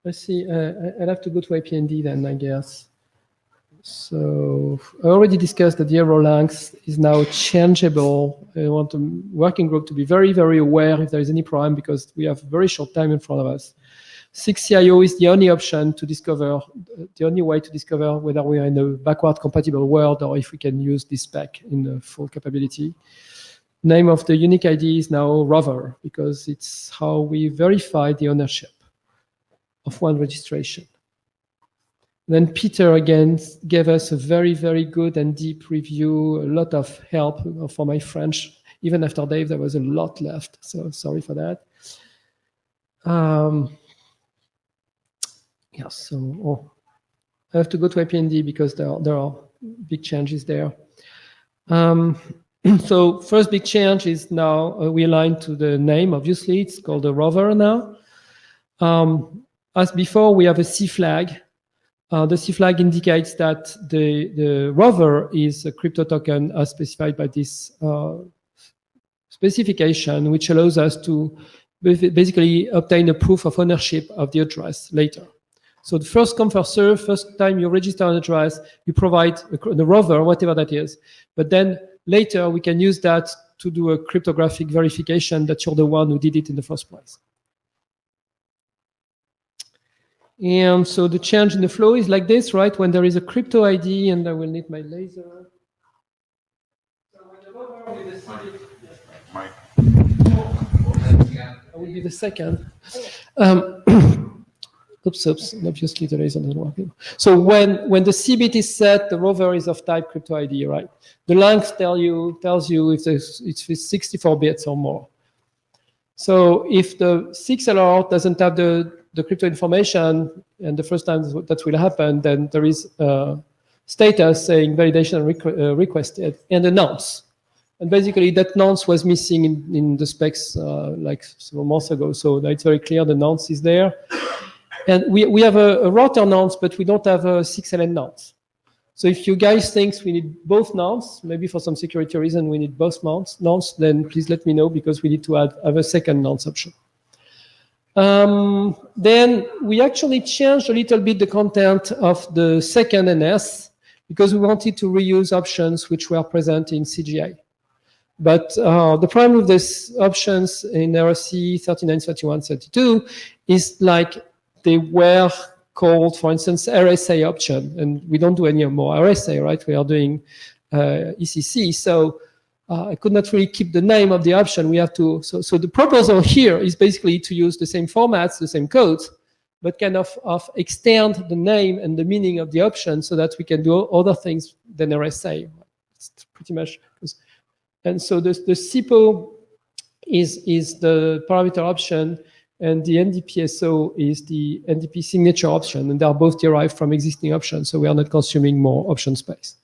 let's see. I'll have to go to APND then, I guess. So I already discussed that the error length is now changeable. I want the working group to be very, very aware if there is any problem, because we have very short time in front of us. 6CIO is the only option to discover, the only way to discover whether we are in a backward compatible world or if we can use this spec in the full capability. Name of the unique ID is now Rover, because it's how we verify the ownership of one registration. Then Peter again gave us a very, very good and deep review, a lot of help for my French. Even after Dave, there was a lot left, so sorry for that. Yes, so I have to go to APND because there are big changes there. So first big change is now we align to the name, obviously. It's called a rover now. As before, we have a C flag. The C flag indicates that the rover is a crypto token as specified by this specification, which allows us to basically obtain a proof of ownership of the address later. So the first come, first serve, first time you register an address, you provide the rover, whatever that is. But then later we can use that to do a cryptographic verification that you're the one who did it in the first place. And so the change in the flow is like this, right? When there is a crypto ID, and I will need my laser. So when the rover with the CBIT, I will be the second. Oops, obviously the laser doesn't work. So when the CBIT is set, the rover is of type crypto ID, right? The length tells you if it's 64 bits or more. So if the 6LR doesn't have the crypto information, and the first time that will happen, then there is a status saying validation requested and a nonce. And basically that nonce was missing in the specs like several months ago. So it's very clear the nonce is there. And we have a router nonce, but we don't have a 6LN nonce. So if you guys think we need both nonce, maybe for some security reason we need both nonce, then please let me know, because we need to have a second nonce option. Then we actually changed a little bit the content of the second NS, because we wanted to reuse options which were present in CGI. But the problem with these options in RFC 39, 31, 32 is like they were called, for instance, RSA option, and we don't do any more RSA, right? We are doing ECC, so I could not really keep the name of the option. We have to, so the proposal here is basically to use the same formats, the same codes, but kind of extend the name and the meaning of the option so that we can do other things than RSA. It's pretty much, and so the CPO is the parameter option, and the NDPSO is the NDP signature option, and they are both derived from existing options, so we are not consuming more option space.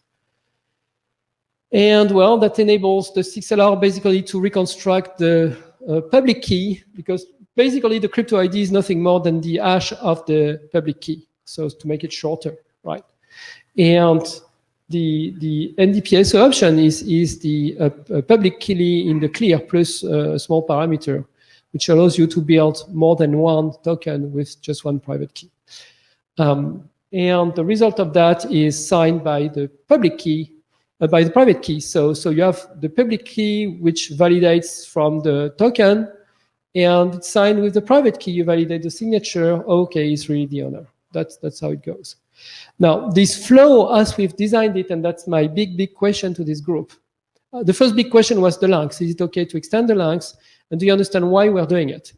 And well, that enables the 6LR basically to reconstruct the public key, because basically the crypto ID is nothing more than the hash of the public key, so to make it shorter, right? And the NDPSO option is the public key in the clear plus a small parameter, which allows you to build more than one token with just one private key. And the result of that is signed by the public key, by the private key. So you have the public key, which validates from the token, and it's signed with the private key. You validate the signature. Okay, it's really the owner. That's how it goes. Now, this flow, as we've designed it, and that's my big question to this group. The first big question was the length. Is it okay to extend the length? And do you understand why we're doing it?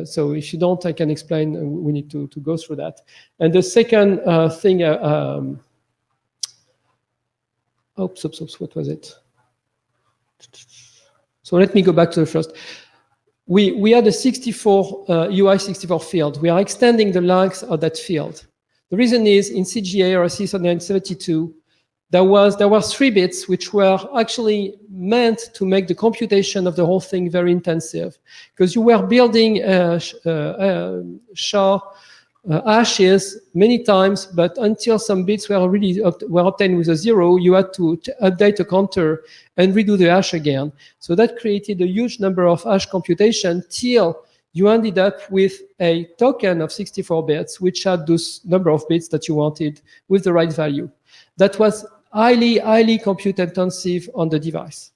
So if you don't, I can explain. We need to go through that. And the second thing, oops, what was it? So let me go back to the first. We had a 64 UI64 field. We are extending the length of that field. The reason is in CGA or C3972, there were 3 bits which were actually meant to make the computation of the whole thing very intensive, because you were building SHA hashes many times, but until some bits were really were obtained with a 0, you had to update a counter and redo the hash again. So that created a huge number of hash computation till you ended up with a token of 64 bits, which had those number of bits that you wanted with the right value. That was highly compute intensive on the device.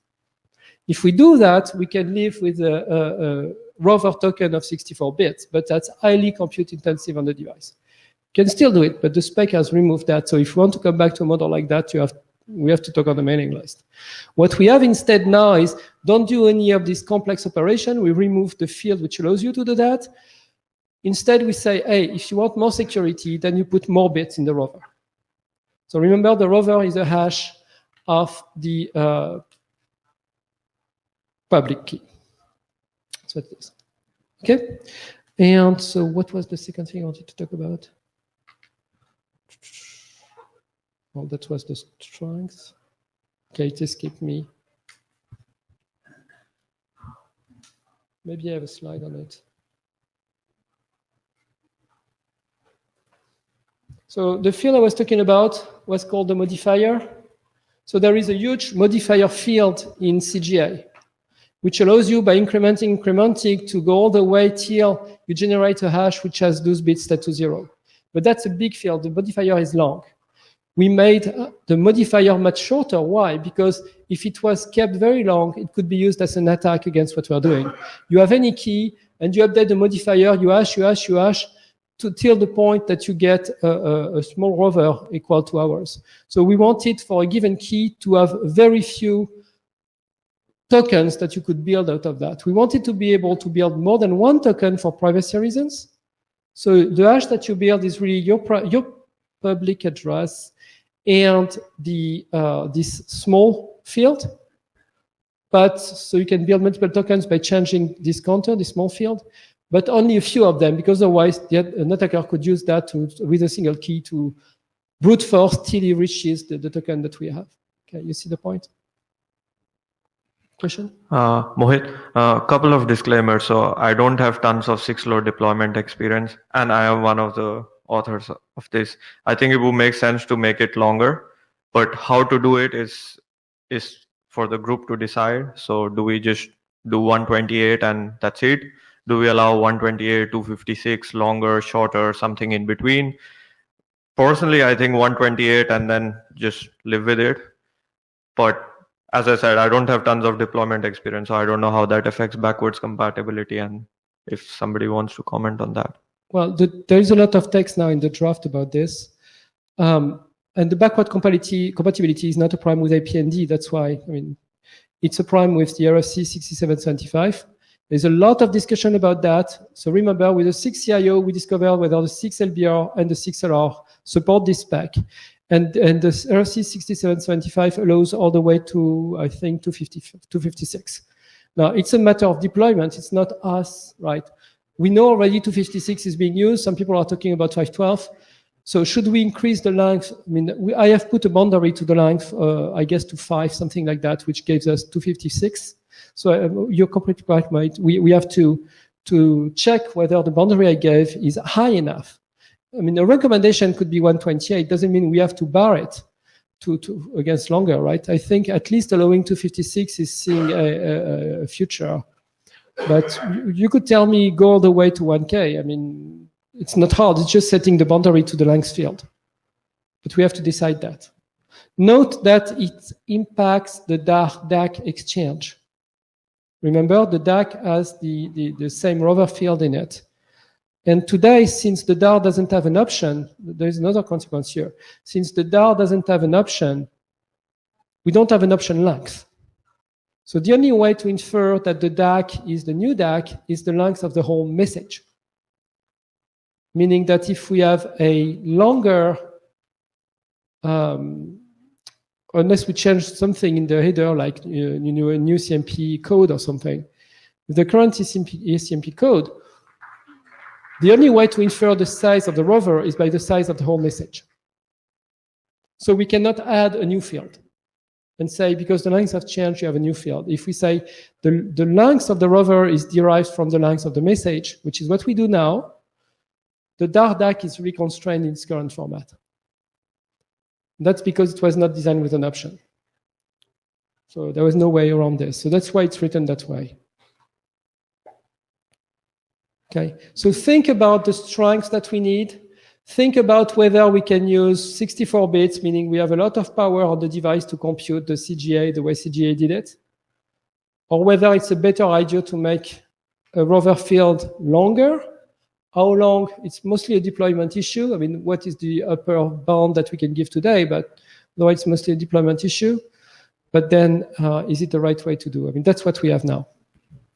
If we do that, we can live with a rover token of 64 bits, but that's highly compute intensive on the device. You can still do it, but the spec has removed that. So if you want to come back to a model like that, we have to talk on the mailing list. What we have instead now is don't do any of this complex operation. We remove the field which allows you to do that. Instead, we say, hey, if you want more security, then you put more bits in the rover. So remember, the rover is a hash of the public key. That's what it is. Okay? And so what was the second thing I wanted to talk about? Well, that was the strength. Okay, it escaped me. Maybe I have a slide on it. So the field I was talking about was called the modifier. So there is a huge modifier field in CGA, which allows you by incrementing to go all the way till you generate a hash which has those bits set to 0. But that's a big field. The modifier is long. We made the modifier much shorter. Why? Because if it was kept very long, it could be used as an attack against what we're doing. You have any key, and you update the modifier, you hash, till the point that you get a small rover equal to ours. So we wanted for a given key to have very few tokens that you could build out of that. We wanted to be able to build more than one token for privacy reasons. So the hash that you build is really your public address and this small field. But so you can build multiple tokens by changing this counter, this small field, but only a few of them, because otherwise an attacker could use that with a single key to brute force till he reaches the token that we have. Okay, you see the point? Question? Mohit, a couple of disclaimers. So I don't have tons of 6LO deployment experience, and I am one of the authors of this. I think it would make sense to make it longer, but how to do it is for the group to decide. So do we just do 128 and that's it? Do we allow 128, 256, longer, shorter, something in between? Personally, I think 128 and then just live with it. But as I said, I don't have tons of deployment experience, so I don't know how that affects backwards compatibility, and if somebody wants to comment on that. Well, there is a lot of text now in the draft about this. And the backward compatibility is not a problem with APND. That's why, I mean, it's a problem with the RFC 6775. There's a lot of discussion about that. So remember, with the 6CIO, we discovered whether the 6LBR and the 6LR support this spec. And the RFC 6775 allows all the way to, I think, 256. Now, it's a matter of deployment. It's not us, right? We know already 256 is being used. Some people are talking about 512. So should we increase the length? I mean, I have put a boundary to the length, I guess, to 5, something like that, which gives us 256. So you're completely right, mate. We have to check whether the boundary I gave is high enough. I mean, a recommendation could be 128. Doesn't mean we have to bar it to against longer, right? I think at least allowing 256 is seeing a future. But you could tell me go all the way to 1K. I mean, it's not hard. It's just setting the boundary to the length field. But we have to decide that. Note that it impacts the DAC exchange. Remember, the DAC has the same rover field in it. And today, since the DAR doesn't have an option, there's another consequence here. Since the DAR doesn't have an option, we don't have an option length. So the only way to infer that the DAC is the new DAC is the length of the whole message. Meaning that if we have a longer, unless we change something in the header, like a new CMP code or something, with the current CMP code, the only way to infer the size of the rover is by the size of the whole message. So we cannot add a new field and say, because the lengths have changed, you have a new field. If we say the length of the rover is derived from the length of the message, which is what we do now, the DAR DAC is really constrained in its current format. That's because it was not designed with an option. So there was no way around this. So that's why it's written that way. Okay, so think about the strengths that we need. Think about whether we can use 64 bits, meaning we have a lot of power on the device to compute the CGA the way CGA did it, or whether it's a better idea to make a rover field longer. How long? It's mostly a deployment issue. I mean, what is the upper bound that we can give today? But no, it's mostly a deployment issue. But then, is it the right way to do? I mean, that's what we have now.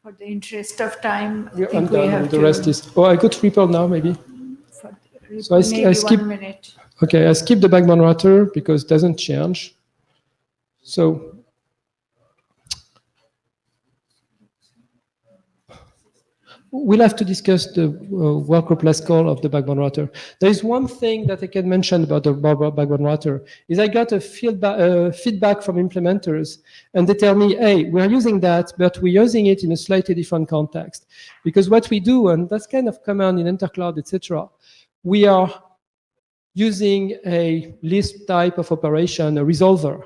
For the interest of time, I I'm think we done. have And the to, rest is. Oh, I got Ripple now, maybe. So maybe I skip. 1 minute. Okay, I skip the backbone router because it doesn't change. So we'll have to discuss the workgroup last call of the backbone router. There is one thing that I can mention about the backbone router is I got a feedback from implementers, and they tell me, hey, we're using that, but we're using it in a slightly different context. Because what we do, and that's kind of common in Intercloud, etc., we are using a Lisp type of operation, a resolver,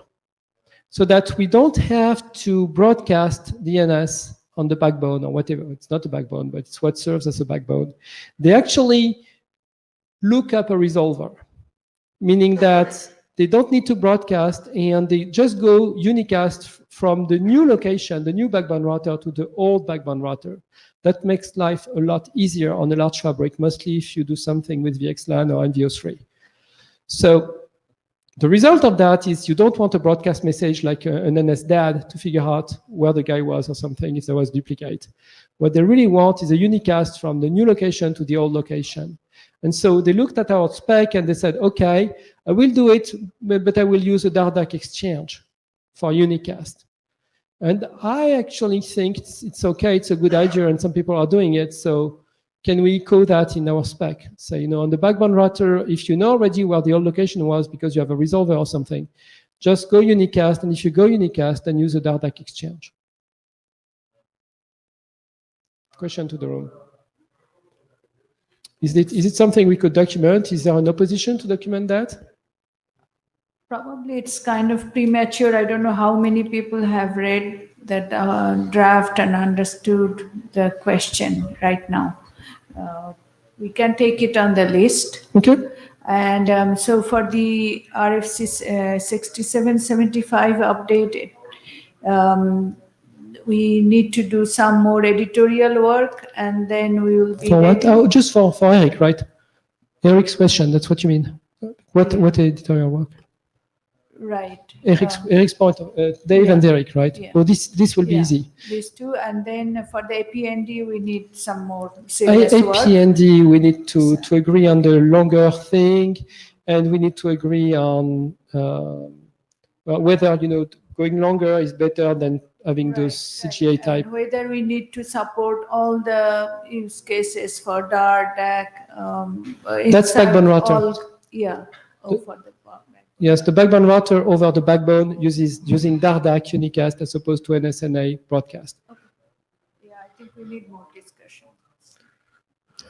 so that we don't have to broadcast DNS on the backbone or whatever. It's not a backbone, but it's what serves as a backbone. They actually look up a resolver, meaning that they don't need to broadcast, and they just go unicast from the new location, the new backbone router, to the old backbone router. That makes life a lot easier on a large fabric, mostly if you do something with VXLAN or NVO3. So the result of that is you don't want a broadcast message like an NSDAD to figure out where the guy was or something if there was duplicate. What they really want is a unicast from the new location to the old location. And so they looked at our spec and they said, okay, I will do it, but I will use a Dardak exchange for unicast. And I actually think it's okay, it's a good idea, and some people are doing it. So can we code that in our spec? So, on the backbone router, if you know already where the old location was because you have a resolver or something, just go unicast, and if you go unicast, then use a Dardak exchange. Question to the room. Is it something we could document? Is there an opposition to document that? Probably it's kind of premature. I don't know how many people have read that draft and understood the question right now. We can take it on the list. Okay. And so for the RFC 6775 update, we need to do some more editorial work, and then we will be For what? ready. Oh, just for Eric, right? Eric's question, that's what you mean. What editorial work? Right. Eric's point, Dave yeah. and Eric, right? Yeah. So this will be Yeah, easy. these two, and then for the APND, we need some more serious work. APND, we need to agree on the longer thing, and we need to agree on whether going longer is better than having those CGA type. And whether we need to support all the use cases for Dardak. That's backbone router. For the backbone. Yes, the backbone router over the backbone using Dardak unicast as opposed to NSNA broadcast. Okay. Yeah, I think we need more discussion.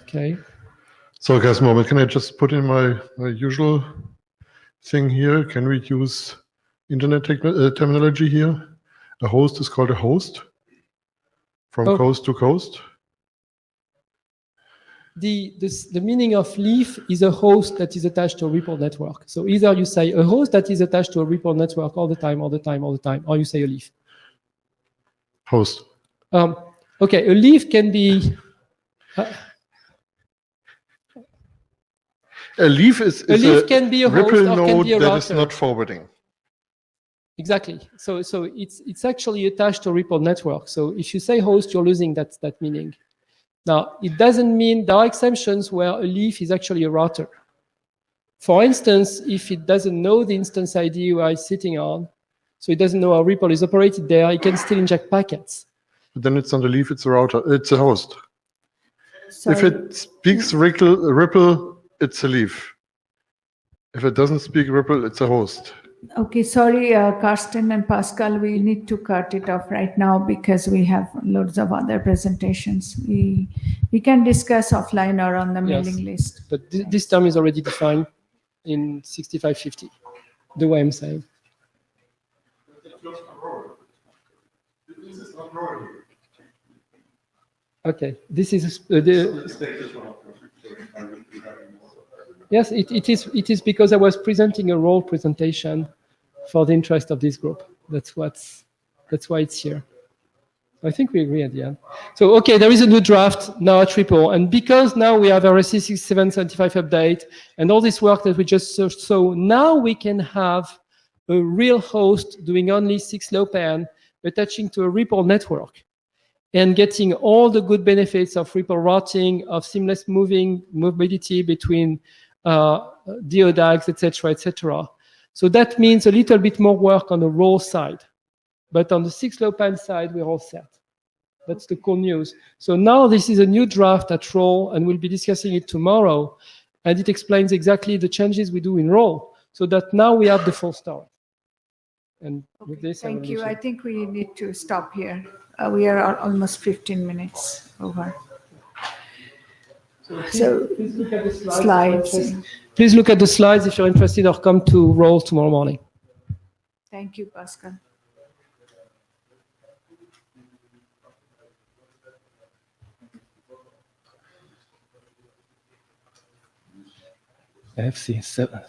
Okay. So, guys, a moment. Can I just put in my usual thing here? Can we use internet terminology here? A host is called a host from coast to coast. The meaning of leaf is a host that is attached to a REPL network. So either you say a host that is attached to a REPL network all the time, or you say a leaf. Host. Okay, a leaf can be... a leaf can be a host REPL or can node be a that router. is not forwarding. Exactly. So it's actually attached to a REPL network. So if you say host, you're losing that meaning. Now, it doesn't mean there are exceptions where a leaf is actually a router. For instance, if it doesn't know the instance ID where it's sitting on, so it doesn't know how REPL is operated there, it can still inject packets. But then it's not a leaf, it's a router, it's a host. So If it speaks REPL, it's a leaf. If it doesn't speak REPL, it's a host. Okay, sorry, Karsten and Pascal, we need to cut it off right now because we have loads of other presentations. We can discuss offline or on the mailing list. But this term is already defined in 6550, the way I'm saying. Okay, this is yes, it is because I was presenting a role presentation for the interest of this group. That's why it's here. I think we agree at the end. So, okay, there is a new draft now at REPL, and because now we have our RC6775 update and all this work that we just searched, so now we can have a real host doing only 6LoWPAN, attaching to a REPL network, and getting all the good benefits of REPL routing, of seamless mobility between DODAGs, etc., etc. So that means a little bit more work on the raw side. But on the 6LoWPAN side, we're all set. That's the cool news. So now this is a new draft at RAW, and we'll be discussing it tomorrow. And it explains exactly the changes we do in RAW, so that now we have the full story. And Okay, with this, thank you. I think we need to stop here. We are almost 15 minutes over. So please look at the Slides. please look at the slides if you're interested, or come to Roll tomorrow morning. Thank you, Pascal. FC 7.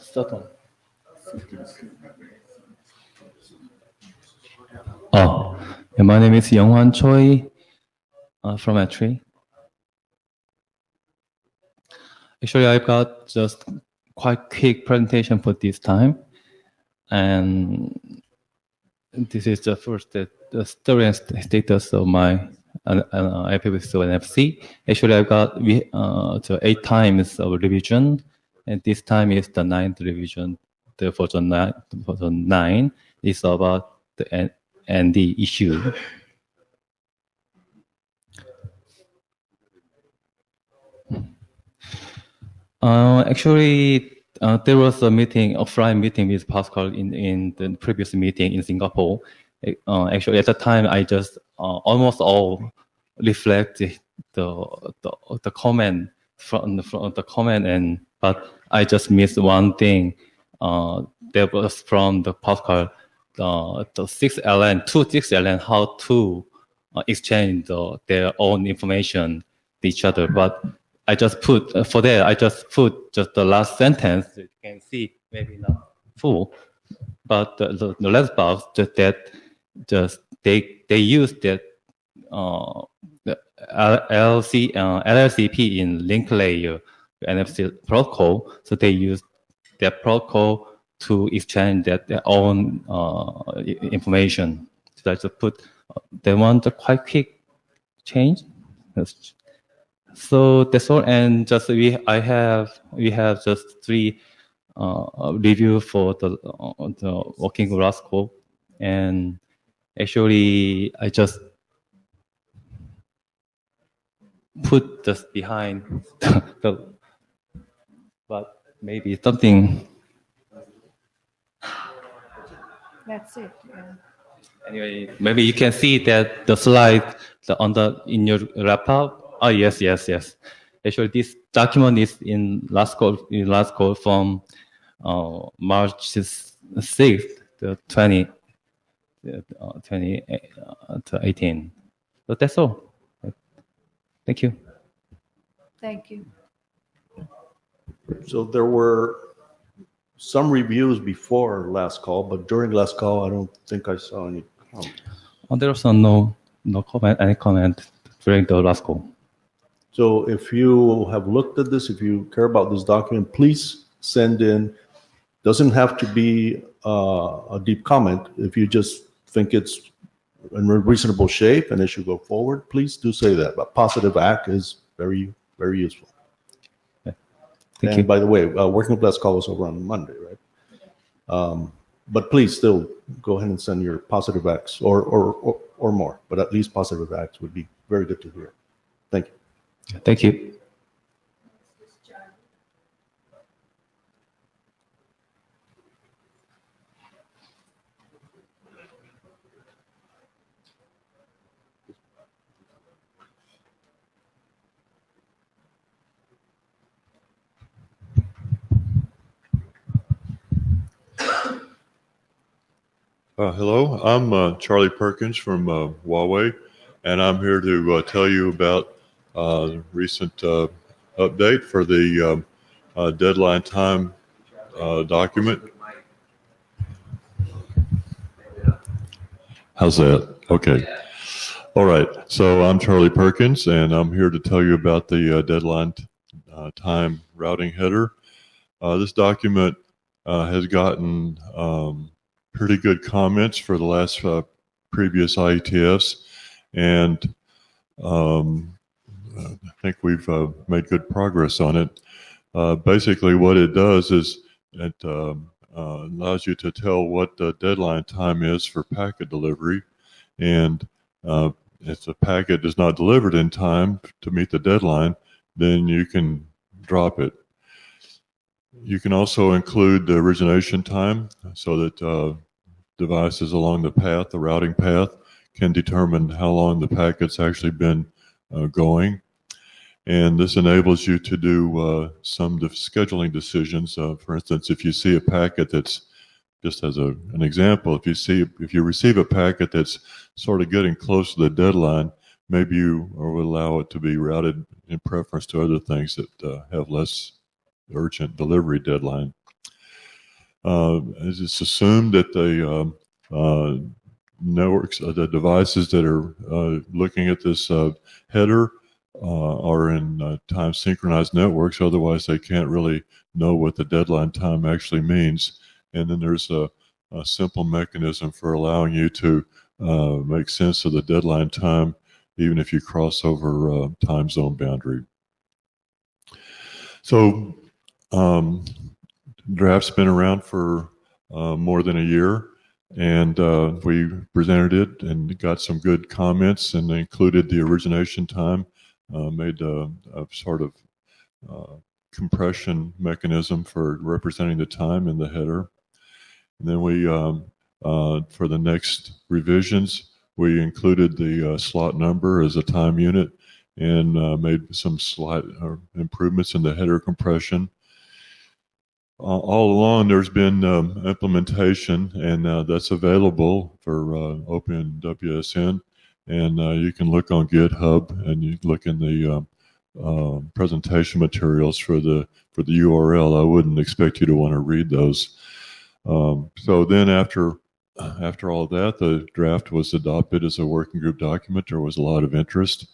Oh, yeah, my name is Yonghwan Choi from Atri. Actually, I've got just quite quick presentation for this time, and this is the first the story and status of my IPv4 NFC. Actually, I've got the 8 times of revision, and this time is the 9th revision. The version 9 is about the ND issue. Actually, there was a meeting, offline meeting with Pascal in the previous meeting in Singapore. Actually, at the time, I just almost all reflected the comment from the comment, but I just missed one thing. That was from the Pascal, the 6LN, 6LN, how to exchange their own information to each other. But I just put just the last sentence. You can see maybe not full, but the last box they use that the LLCP in link layer NFC protocol. So they use that protocol to exchange their own information. So I just put they want a quite quick change. So that's all, and just we have just 3 review for the working Rascal, and actually I just put just behind but maybe something. That's it. Yeah. Anyway, maybe you can see that the slide in your wrap up. Oh yes. Actually, this document is in last call from March 6th, 2018. So that's all. Thank you. Thank you. So there were some reviews before last call, but during last call, I don't think I saw any comment. There was no comment, any comment during the last call. So if you have looked at this, if you care about this document, please send in. Doesn't have to be a deep comment. If you just think it's in reasonable shape and it should go forward, please do say that. But positive act is very, very useful. Thank and you. by the way, working with last call is over on Monday, right? But please still go ahead and send your positive acts or more, but at least positive acts would be very good to hear. Thank you. Thank you. Hello, I'm Charlie Perkins from Huawei, and I'm here to tell you about the recent update for the deadline time document. How's that? Okay. All right. So I'm Charlie Perkins, and I'm here to tell you about the deadline time routing header. This document has gotten pretty good comments for the last previous IETFs, and I think we've made good progress on it. Basically, what it does is it allows you to tell what the deadline time is for packet delivery, and if the packet is not delivered in time to meet the deadline, then you can drop it. You can also include the origination time so that devices along the path, the routing path, can determine how long the packet's actually been going. And this enables you to do some scheduling decisions. For instance, if you see a packet that's, just as an example, if you receive a packet that's sort of getting close to the deadline, maybe you will allow it to be routed in preference to other things that have less urgent delivery deadline. It's assumed that the networks, the devices that are looking at this header are in time synchronized networks, otherwise they can't really know what the deadline time actually means. And then there's a simple mechanism for allowing you to make sense of the deadline time, even if you cross over time zone boundary. So draft's been around for more than a year, and we presented it and got some good comments, and included the origination time, made a sort of compression mechanism for representing the time in the header. And then we, for the next revisions, we included the slot number as a time unit, and made some slight improvements in the header compression. All along, there's been implementation, and that's available for OpenWSN. And you can look on GitHub, and you look in the presentation materials for the URL. I wouldn't expect you to want to read those. So then after all of that, the draft was adopted as a working group document. There was a lot of interest.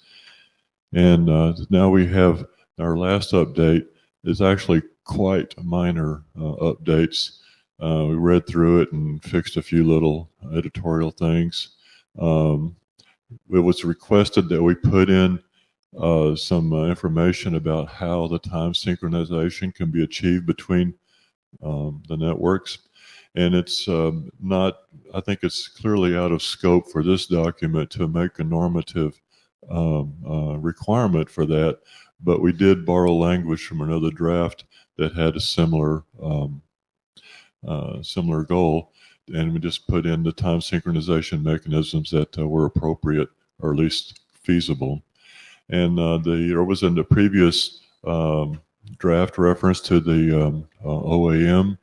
And now we have our last update is actually quite minor updates. We read through it and fixed a few little editorial things. It was requested that we put in some information about how the time synchronization can be achieved between the networks. And it's not, I think it's clearly out of scope for this document to make a normative requirement for that, but we did borrow language from another draft that had a similar similar goal, and we just put in the time synchronization mechanisms that were appropriate, or at least feasible. And there was in the previous draft reference to the OAM,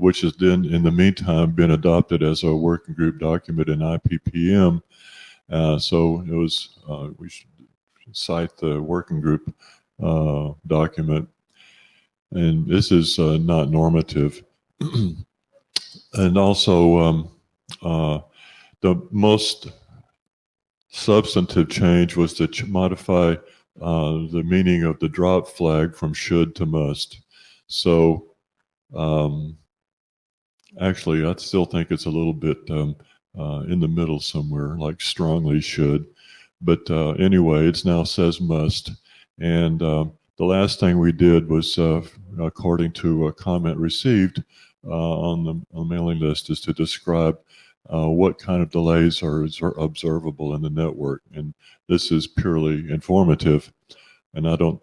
which has then, in the meantime, been adopted as a working group document in IPPM. So it was, we should cite the working group document. And this is not normative. And also, the most substantive change was to modify the meaning of the drop flag from should to must. So actually, I still think it's a little bit in the middle somewhere, like strongly should. But anyway, it now says must. And the last thing we did was, according to a comment received on the mailing list, is to describe what kind of delays are observable in the network. And this is purely informative. And I don't,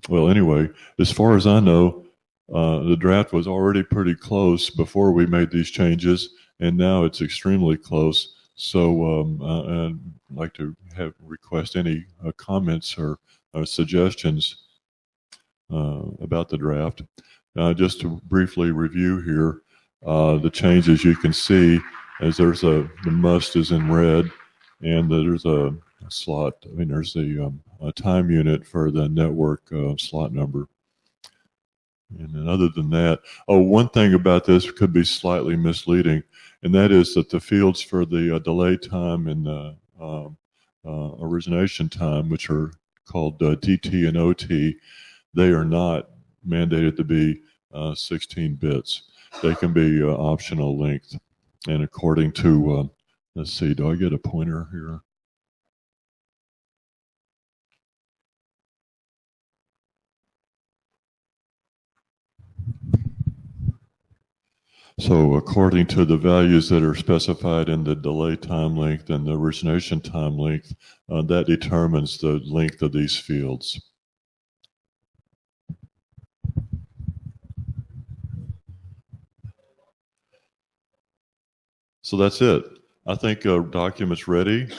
well, anyway, as far as I know, the draft was already pretty close before we made these changes, and now it's extremely close. So I'd like to request any comments or suggestions about the draft. Just to briefly review here, the changes you can see, as there's the must is in red, and there's a slot, I mean, there's a time unit for the network slot number. And then other than that, one thing about this could be slightly misleading, and that is that the fields for the delay time and the origination time, which are called DT and OT, they are not mandated to be 16 bits. They can be optional length. And according to, let's see, do I get a pointer here? So according to the values that are specified in the delay time length and the origination time length, that determines the length of these fields. So that's it. I think document's ready.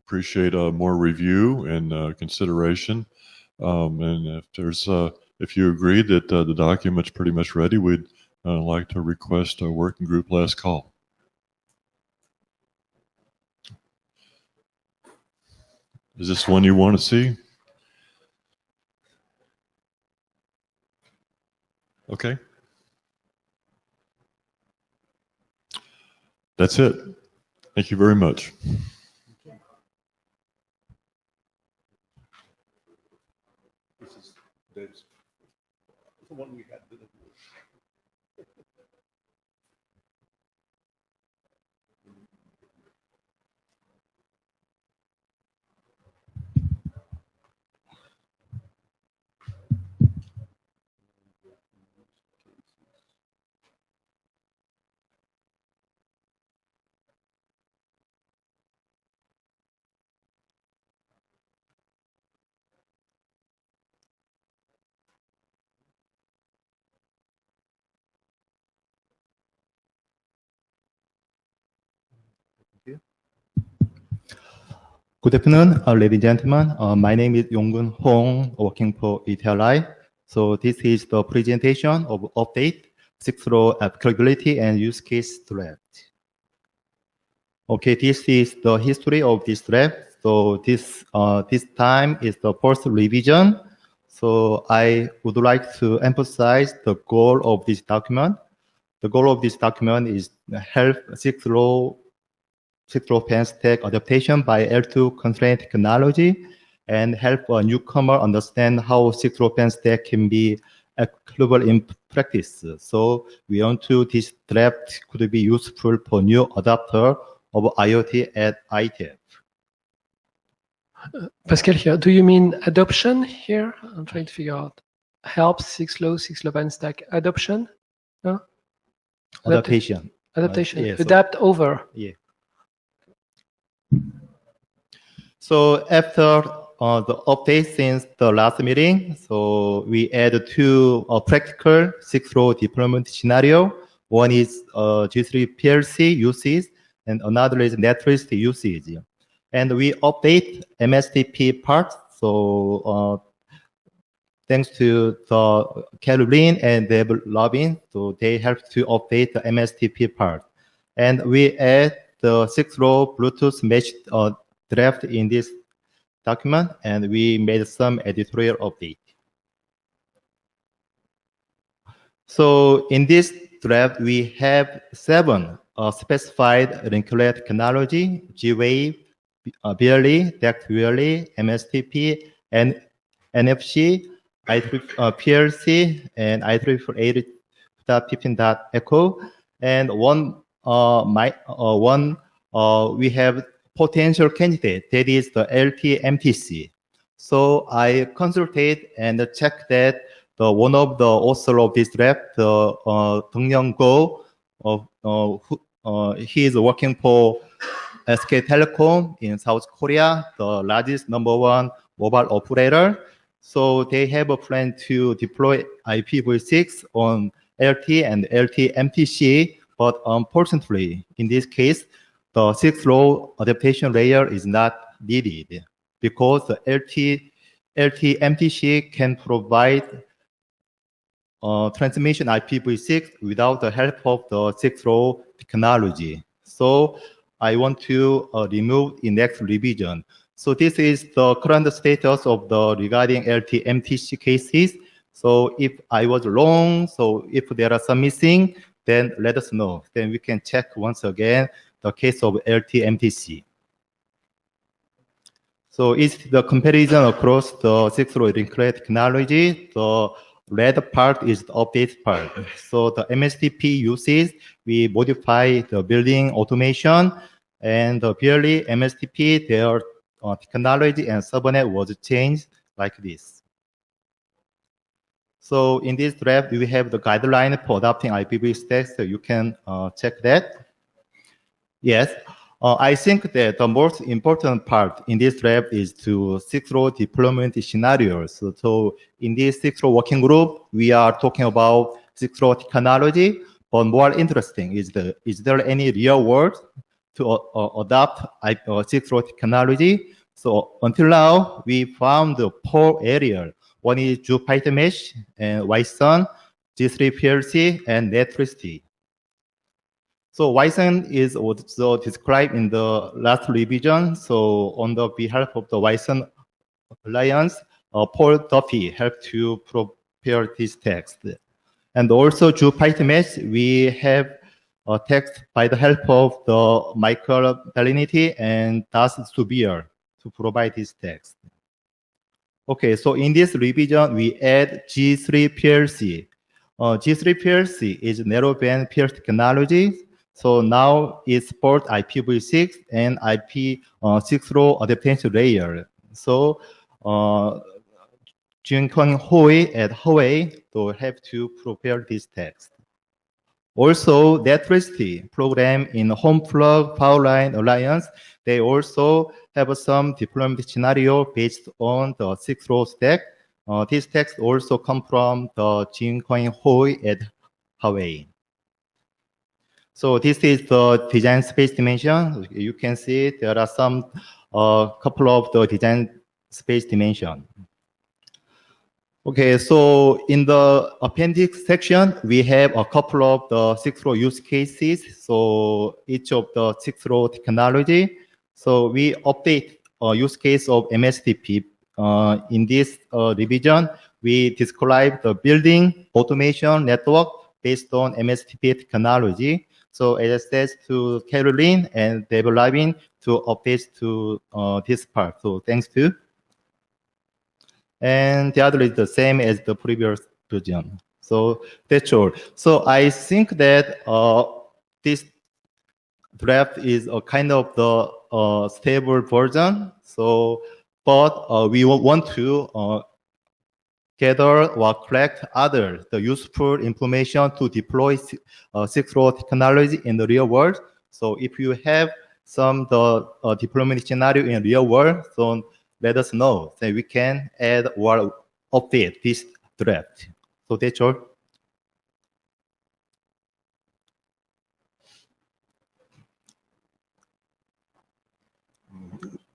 appreciate more review and consideration. And if you agree that the document's pretty much ready, we'd like to request a working group last call. Is this one you want to see? Okay. That's it. Thank you very much. This is Dave's. The one we had. Good afternoon, ladies and gentlemen. My name is Yonggun Hong, working for IETF. So this is the presentation of update 6LO applicability and use case draft. Okay, this is the history of this draft. So this time is the first revision. So I would like to emphasize the goal of this document. The goal of this document is to help 6LO pen stack adaptation by L2 constraint technology and help a newcomer understand how 6LO pen stack can be applicable in practice. So we want to, this draft could be useful for new adopter of IoT at IETF. Pascal here, do you mean adoption here? I'm trying to figure out. Help 6LO pen stack adoption? No? Adaptation. Adaptation. Yeah, Adapt over. Yeah. So after the update since the last meeting, so we add two practical 6LO deployment scenario. One is G3 PLC usage, and another is netlist usage. And we update MSTP part. So thanks to the Caroline and Deb Robin, so they help to update the MSTP part. And we add the 6LO Bluetooth mesh draft in this document, and we made some editorial update. So in this draft, we have 7 specified link layer technology: G-Wave, BLE, DAC BLE, MSTP, and NFC, PLC, and IEEE.15.echo, and we have potential candidate, that is the LTMTC. So I consulted and checked that one of the author of this draft, Dong Young Go, he is working for SK Telecom in South Korea, the largest #1 mobile operator. So they have a plan to deploy IPv6 on LT and LTMTC, but unfortunately, in this case, the 6LO adaptation layer is not needed because the LTMTC can provide transmission IPv6 without the help of the 6LO technology. So I want to remove in next revision. So this is the current status of the regarding LTMTC cases. So if I was wrong, so if there are some missing, then let us know. Then we can check once again the case of LTMTC. So it's the comparison across the 6LO link layer technology. The red part is the update part. So the MSTP uses, we modify the building automation, and the BLE MSTP, their technology and subnet was changed like this. So in this draft, we have the guideline for adopting IPv6, so you can check that. Yes, I think that the most important part in this draft is to 6LO deployment scenarios. So in this 6LO working group, we are talking about 6LO technology, but more interesting is there any real world to adopt 6LO technology. So until now, we found the 4 areas. One is Python mesh and YSON, G3 PLC, and Netricity. So YSON is also described in the last revision. So on the behalf of the YSON Alliance, Paul Duffy helped to prepare this text. And also Python mesh, we have a text by the help of the Michael Bellinity and Das Subier to provide this text. Okay, so in this revision, we add G3 PLC. G3 PLC is narrowband PLC technology. So now it supports IPv6 and IP6LO adaptation layer. So Jinkong Hui at Huawei to have to prepare this text. Also, Netricity program in HomePlug Powerline Alliance, they also have some deployment scenario based on the 6LO stack. This text also come from the Jinkong Hui at Huawei. So this is the design space dimension. You can see there are some couple of the design space dimension. Okay, so in the appendix section, we have a couple of the 6LO use cases. So each of the 6LO technology. So we update use case of MSTP. In this revision, we describe the building automation network based on MSTP technology. So as I said to Caroline and David Lavin to update to this part. So thanks to. And the other is the same as the previous version. So that's all. So I think that this draft is a kind of the stable version. So, but we want to gather or collect the useful information to deploy 6LO technology in the real world. So if you have some deployment scenario in real world, so let us know so we can add or update this draft. So that's all.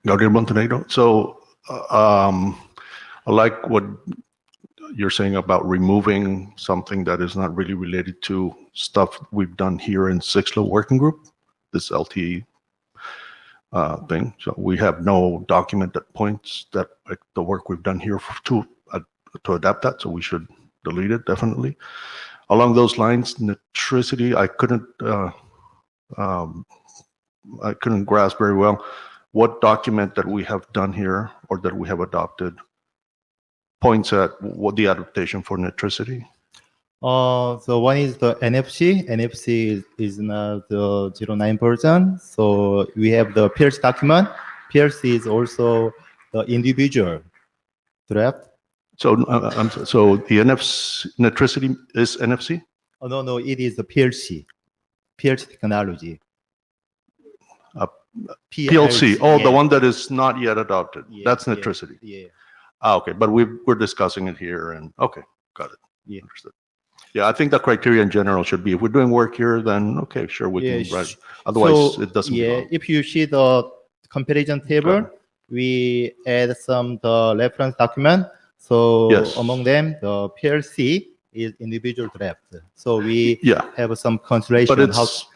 Gabriel Montenegro. So I like what you're saying about removing something that is not really related to stuff we've done here in 6LO working group, this LTE thing. So we have no document that points that like, the work we've done here to adapt that. So we should delete it definitely. Along those lines, Netricity, I couldn't grasp very well what document that we have done here or that we have adopted points at what the adaptation for Netricity. So one is the NFC. NFC is not the 09 version. So we have the PLC document. PLC is also the individual draft. So so the NFC Netricity is NFC? Oh, no, it is the PLC technology. PLC. Oh, yeah. the one that is not yet adopted. Yeah, That's Netricity. Yeah. Okay, but we're discussing it here, and okay, got it. Yeah. Understood. Yeah, I think the criteria in general should be if we're doing work here, then okay, sure, we can write. Otherwise, so, it doesn't. Yeah, if you see the comparison table, Okay. we add the reference document. So Yes. among them, the PLC is individual draft. So we Yeah. have some consideration. But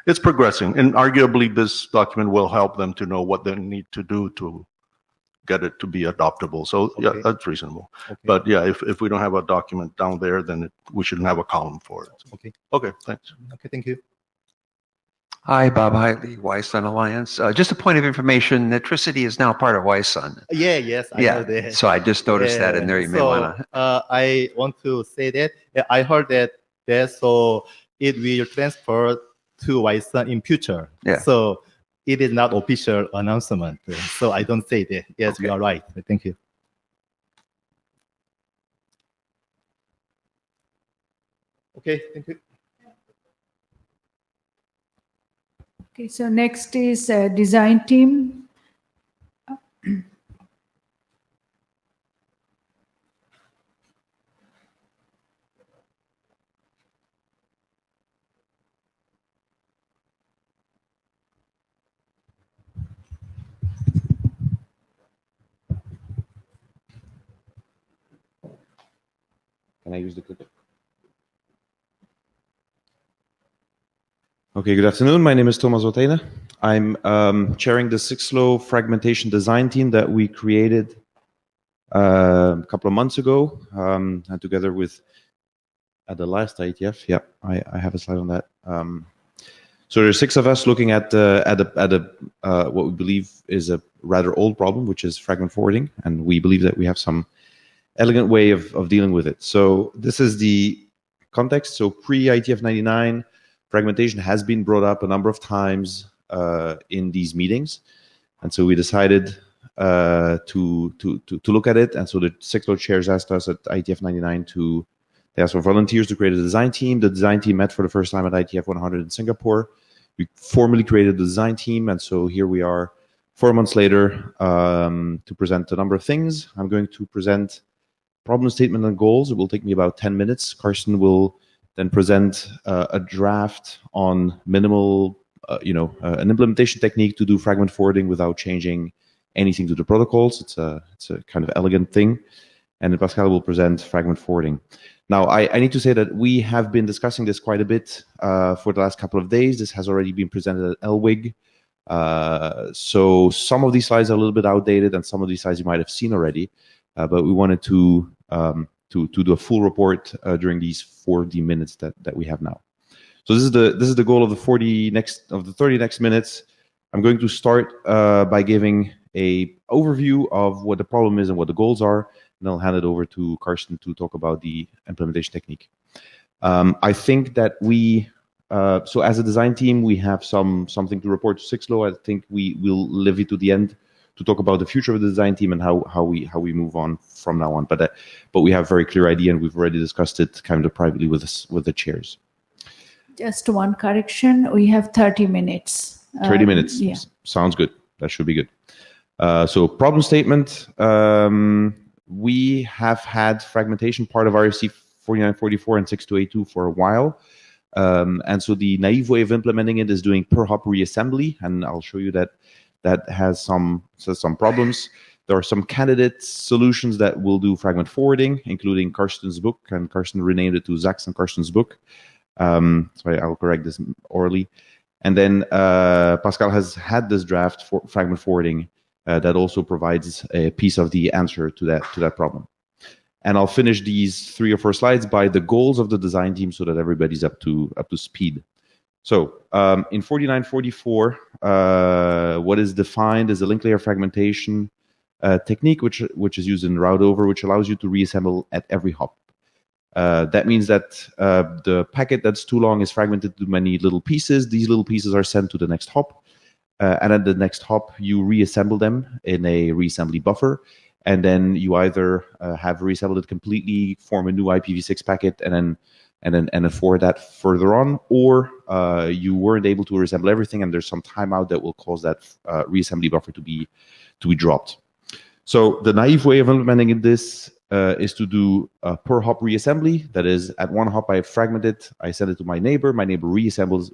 it's progressing, and arguably this document will help them to know what they need to do to get it to be adoptable. So yeah, that's reasonable. Okay. But yeah, if we don't have a document down there, then we shouldn't have a column for it. Okay. Okay, thanks. Okay, thank you. Hi, Bob Hiley, YSUN Alliance. Just a point of information, Netricity is now part of YSUN. Yes, I know that. So I just noticed that in there. You may want to. I want to say that I heard that so it will transfer to YSUN in future. Yeah. So it is not official announcement. So I don't say that. Yes, Okay. you are right. Thank you. Okay, thank you. Okay, so next is design team. Can I use the clicker? Okay, good afternoon. My name is Thomas Otena. I'm chairing the 6LO fragmentation design team that we created a couple of months ago, and together with at the last IETF. Yeah, I have a slide on that. So there's 6 of us looking at what we believe is a rather old problem, which is fragment forwarding, and we believe that we have some elegant way of dealing with it. So this is the context. So pre-IETF 99, fragmentation has been brought up a number of times in these meetings, and so we decided to look at it. And so the 6LO chairs asked us at IETF 99 they asked for volunteers to create a design team. The design team met for the first time at IETF 100 in Singapore. We formally created the design team, and so here we are 4 months later to present a number of things. I'm going to present problem statement and goals. It will take me about 10 minutes. Karsten will then present a draft on minimal, an implementation technique to do fragment forwarding without changing anything to the protocols. It's a kind of elegant thing. And then Pascal will present fragment forwarding. Now, I need to say that we have been discussing this quite a bit for the last couple of days. This has already been presented at LWIG. So some of these slides are a little bit outdated, and some of these slides you might have seen already. But we wanted to do a full report during these 40 minutes that we have now. So this is the goal of the 30 next minutes. I'm going to start by giving a overview of what the problem is and what the goals are, and I'll hand it over to Karsten to talk about the implementation technique. I think that so as a design team, we have something to report to 6LO. I think we will leave it to the end to talk about the future of the design team and how we move on from now on. But we have a very clear idea, and we've already discussed it kind of privately with the chairs. Just one correction. We have 30 minutes. 30 minutes. Yeah. Sounds good. That should be good. So problem statement. We have had fragmentation part of RFC 4944 and 6282 for a while. And so the naive way of implementing it is doing per hop reassembly, and I'll show you that has some problems. There are some candidate solutions that will do fragment forwarding, including Karsten's book, and Karsten renamed it to Zach's and Karsten's book. So I'll correct this orally. And then Pascal has had this draft for fragment forwarding that also provides a piece of the answer to that problem. And I'll finish these 3 or 4 slides by the goals of the design team so that everybody's up to speed. So in 4944, what is defined as a link layer fragmentation technique, which is used in route over, which allows you to reassemble at every hop. That means that the packet that's too long is fragmented to many little pieces. These little pieces are sent to the next hop. And at the next hop, you reassemble them in a reassembly buffer. And then you either have reassembled it completely, form a new IPv6 packet, and then forward that further on, or you weren't able to reassemble everything, and there's some timeout that will cause that reassembly buffer to be doubt. So the naive way of implementing this is to do a per hop reassembly. That is, at one hop I fragment it, I send it to my neighbor reassembles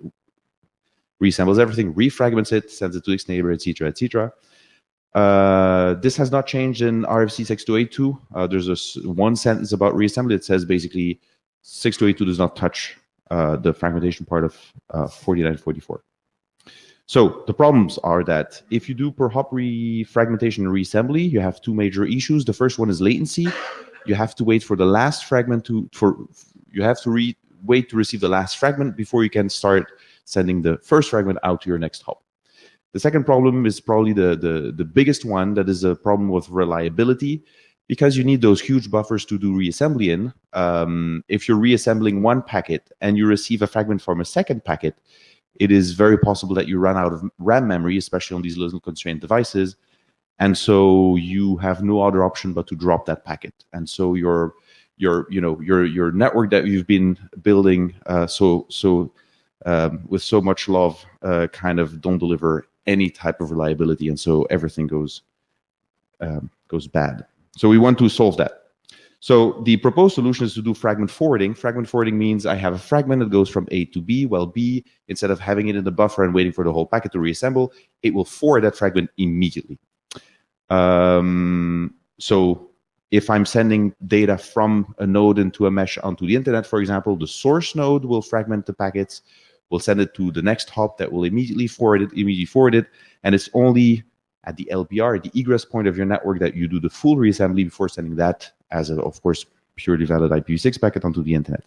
everything, refragments it, sends it to its neighbor, etc., etc. This has not changed in RFC 6282. There's one sentence about reassembly. It says basically 6282 does not touch the fragmentation part of 4944. So the problems are that if you do per hop fragmentation and reassembly, you have 2 major issues. The first one is latency. You have to wait for the last fragment wait to receive the last fragment before you can start sending the first fragment out to your next hop. The second problem is probably the biggest one. That is a problem with reliability, because you need those huge buffers to do reassembly in. If you're reassembling one packet and you receive a fragment from a second packet, it is very possible that you run out of RAM memory, especially on these little constrained devices. And so you have no other option but to drop that packet. And so your network that you've been building with so much love kind of don't deliver any type of reliability, and so everything goes bad. So we want to solve that. So the proposed solution is to do fragment forwarding. Fragment forwarding means I have a fragment that goes from A to B. Well, B, instead of having it in the buffer and waiting for the whole packet to reassemble, it will forward that fragment immediately. So if I'm sending data from a node into a mesh onto the internet, for example, the source node will fragment the packets, will send it to the next hop that will immediately forward it, and it's only at the LPR, the egress point of your network, that you do the full reassembly before sending that as a, of course, purely valid IPv6 packet onto the internet.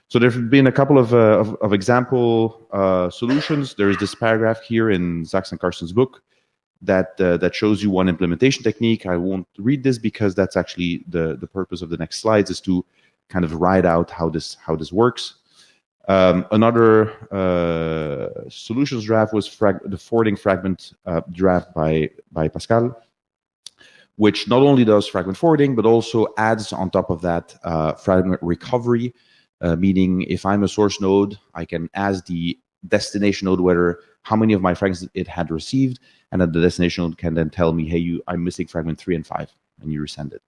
So there have been a couple of example solutions. There is this paragraph here in Zach's and Karsten's book that shows you one implementation technique. I won't read this because that's actually the purpose of the next slides, is to kind of write out how this works. Another solutions draft was the forwarding fragment draft by Pascal, which not only does fragment forwarding, but also adds on top of that fragment recovery, meaning if I'm a source node, I can ask the destination node how many of my fragments it had received, and then the destination node can then tell me, hey, I'm missing fragment 3 and 5, and you resend it.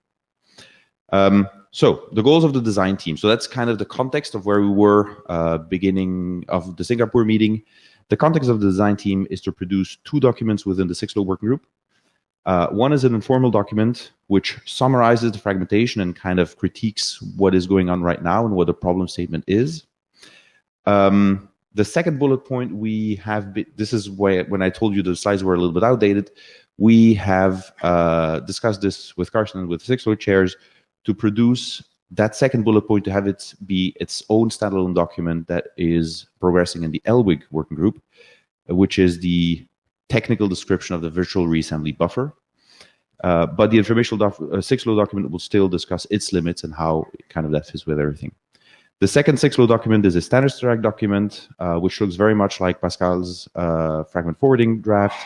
So the goals of the design team. So that's kind of the context of where we were beginning of the Singapore meeting. The context of the design team is to produce 2 documents within the 6LO working group. One is an informal document which summarizes the fragmentation and kind of critiques what is going on right now and what the problem statement is. The second bullet point we have, this is where, when I told you the slides were a little bit outdated, we have discussed this with Carsten and with the 6LO chairs to produce that second bullet point, to have it be its own standalone document that is progressing in the LWIG working group, which is the technical description of the virtual reassembly buffer. But the informational 6LO document will still discuss its limits and how kind of that fits with everything. The second 6LO document is a standards track document, which looks very much like Pascal's fragment forwarding draft,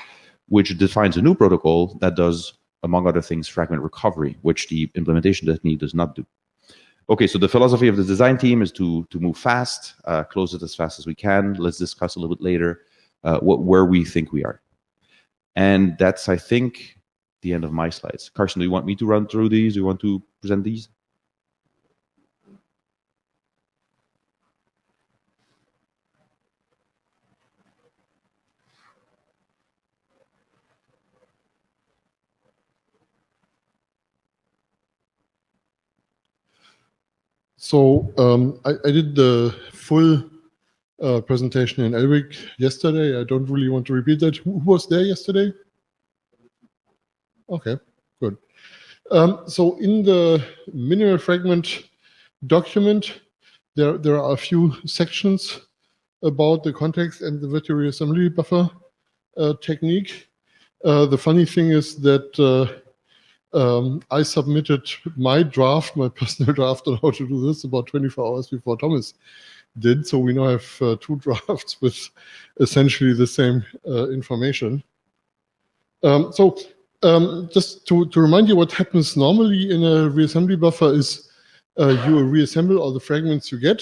which defines a new protocol that does, among other things, fragment recovery, which the implementation technique does not do. Okay, so the philosophy of the design team is to move fast, close it as fast as we can. Let's discuss a little bit later where we think we are. And that's, I think, the end of my slides. Carsten, do you want me to run through these? Do you want to present these? So I did the full presentation in LWIG yesterday. I don't really want to repeat that. Who was there yesterday? Okay, good. So in the minimal fragment document, there are a few sections about the context and the virtual reassembly buffer technique. The funny thing is that I submitted my draft, my personal draft on how to do this about 24 hours before Thomas did. So we now have 2 drafts with essentially the same information. Just to remind you, what happens normally in a reassembly buffer is you reassemble all the fragments you get,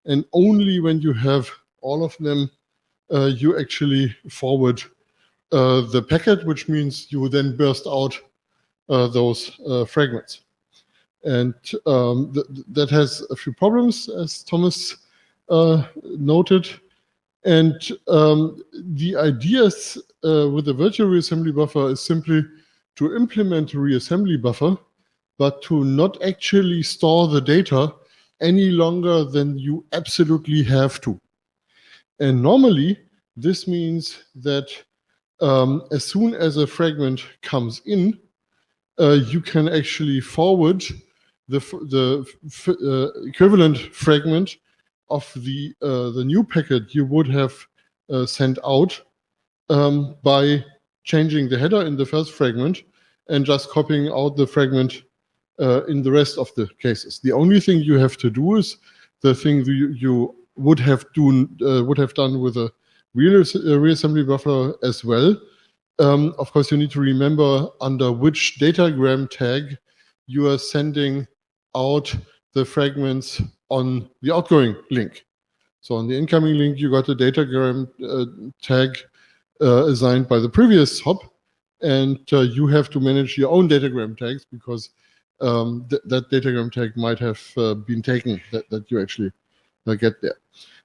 and only when you have all of them, you actually forward the packet, which means you then burst out those fragments. And that has a few problems, as Thomas noted. And the ideas with the virtual reassembly buffer is simply to implement a reassembly buffer, but to not actually store the data any longer than you absolutely have to. And normally, this means that as soon as a fragment comes in, you can actually forward the equivalent fragment of the new packet you would have sent out by changing the header in the first fragment and just copying out the fragment in the rest of the cases. The only thing you have to do is the thing you would have done with a real reassembly buffer as well. Of course, you need to remember under which datagram tag you are sending out the fragments on the outgoing link. So on the incoming link, you got a datagram tag assigned by the previous hop, and you have to manage your own datagram tags because that datagram tag might have been taken that you actually get there.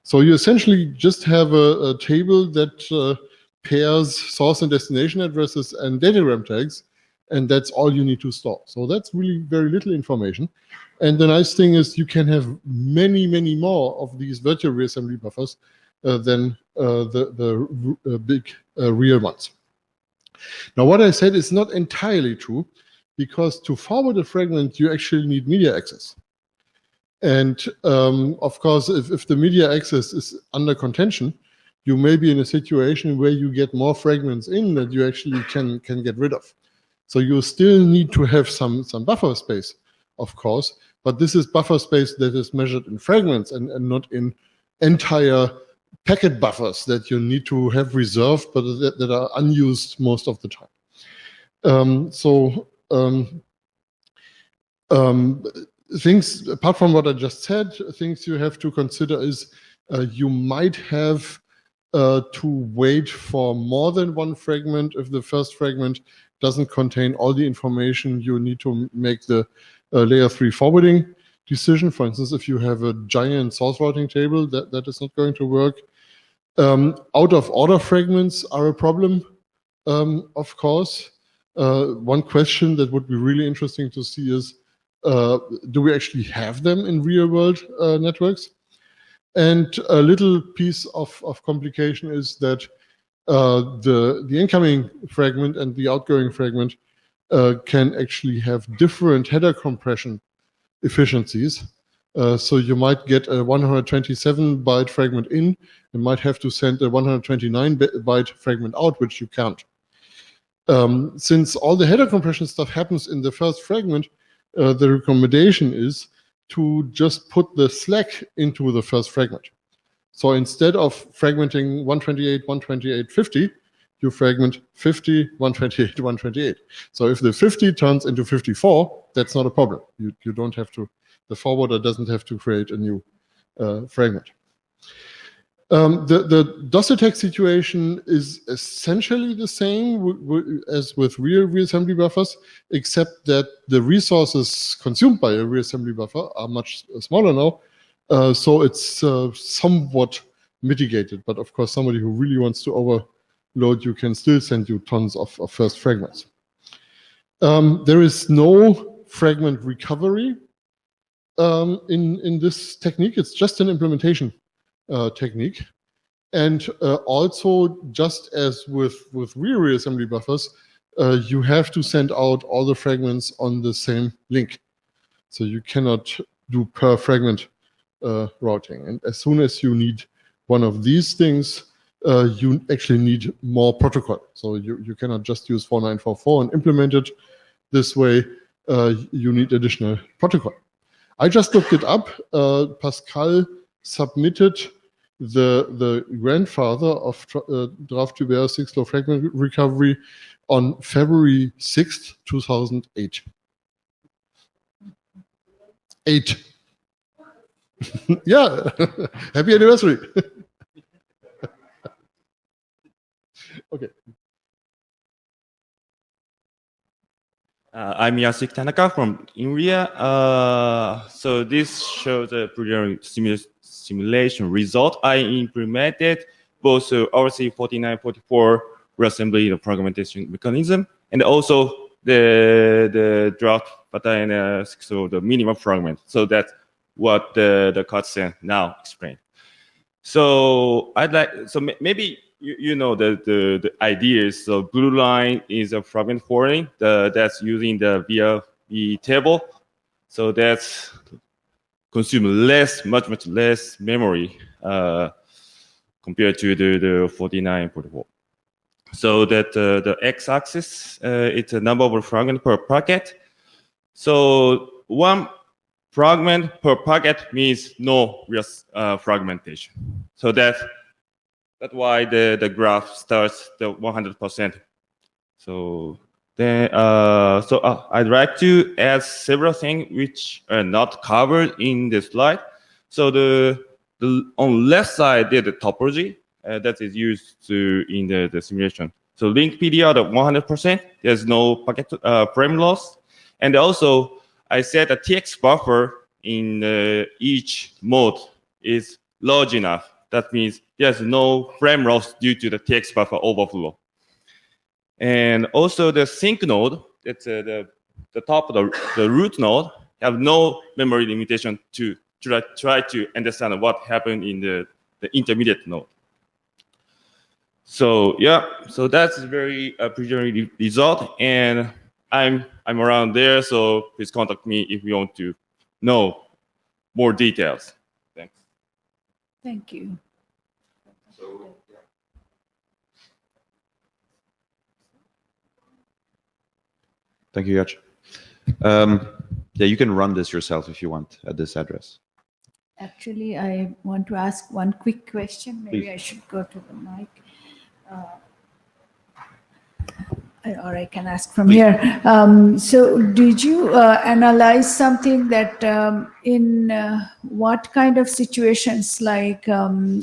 So you essentially just have a table that pairs source and destination addresses and datagram tags, and that's all you need to store. So that's really very little information. And the nice thing is you can have many, many more of these virtual reassembly buffers than the big real ones. Now, what I said is not entirely true, because to forward a fragment, you actually need media access. And of course, if the media access is under contention, you may be in a situation where you get more fragments in that you actually can get rid of. So you still need to have some buffer space, of course, but this is buffer space that is measured in fragments and not in entire packet buffers that you need to have reserved, but that are unused most of the time. Things, apart from what I just said, things you have to consider is you might have to wait for more than one fragment if the first fragment doesn't contain all the information you need to make the layer 3 forwarding decision. For instance, if you have a giant source routing table, that is not going to work. Out of order fragments are a problem, of course. One question that would be really interesting to see is, do we actually have them in real world networks? And a little piece of complication is that the incoming fragment and the outgoing fragment can actually have different header compression efficiencies. So you might get a 127 byte fragment in and might have to send a 129 byte fragment out, which you can't. Since all the header compression stuff happens in the first fragment, the recommendation is to just put the slack into the first fragment. So instead of fragmenting 128, 128, 50, you fragment 50, 128, 128. So if the 50 turns into 54, that's not a problem. You don't have to, the forwarder doesn't have to create a new fragment. The DOS-attack situation is essentially the same as with real reassembly buffers, except that the resources consumed by a reassembly buffer are much smaller now, so it's somewhat mitigated. But of course, somebody who really wants to overload, you can still send you tons of first fragments. There is no fragment recovery in this technique. It's just an implementation technique. And also, just as with real reassembly buffers, you have to send out all the fragments on the same link. So you cannot do per fragment routing. And as soon as you need one of these things, you actually need more protocol. So you cannot just use 4944 and implement it this way. You need additional protocol. I just looked it up. Pascal submitted the grandfather of Draft-Tuber 6LO fragment recovery on February 6th, 2008. 8. Yeah, happy anniversary. Okay. I'm Yasuki Tanaka from INRIA. So this shows the preliminary simulation result. I implemented both RC4944 reassembly fragmentation mechanism and also the draft pattern 6LO, the minimum fragment. So that's what the cutscene now explained. So maybe you know the ideas. So blue line is a fragment forwarding that's using the VLE table. So that's consume much less memory compared to the 4944. So that the x-axis it's a number of fragments per packet. So one fragment per packet means no fragmentation. So that's why the graph starts the 100%. So then, I'd like to add several things which are not covered in the slide. So on left side, there's the topology that is used in the simulation. So link PDR at 100%. There's no packet frame loss, and also I set a TX buffer in each mode is large enough. That means there's no frame loss due to the TX buffer overflow. And also the sync node it's the top of the root node have no memory limitation to try to understand what happened in the intermediate node. So yeah, so that's a very preliminary result, and I'm around there. So please contact me if you want to know more details. Thanks. Thank you. Thank you, Yach. Yeah, you can run this yourself if you want at this address. Actually, I want to ask one quick question. Maybe Please. I should go to the mic. Or I can ask from here. So did you analyze something that in what kind of situations, like the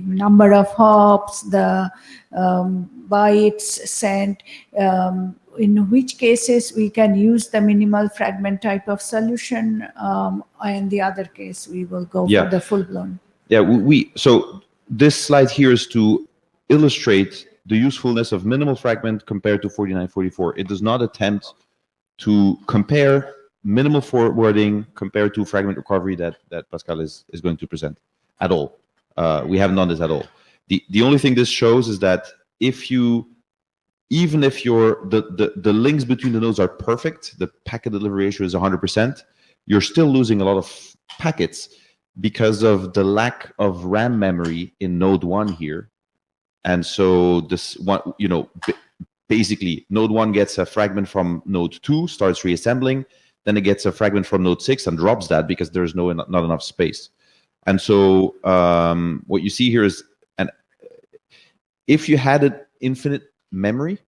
number of hops, the bytes sent, in which cases we can use the minimal fragment type of solution, and the other case we will go for the full-blown? Yeah, so this slide here is to illustrate the usefulness of minimal fragment compared to 4944. It does not attempt to compare minimal forwarding compared to fragment recovery that Pascal is going to present at all. We haven't done this at all. The only thing this shows is that even if the links between the nodes are perfect, the packet delivery ratio is 100%, you're still losing a lot of packets because of the lack of RAM memory in node 1 here. And so this one, basically node 1 gets a fragment from node 2, starts reassembling, then it gets a fragment from node 6 and drops that because there's not enough space. And so what you see here is, if you had an infinite memory,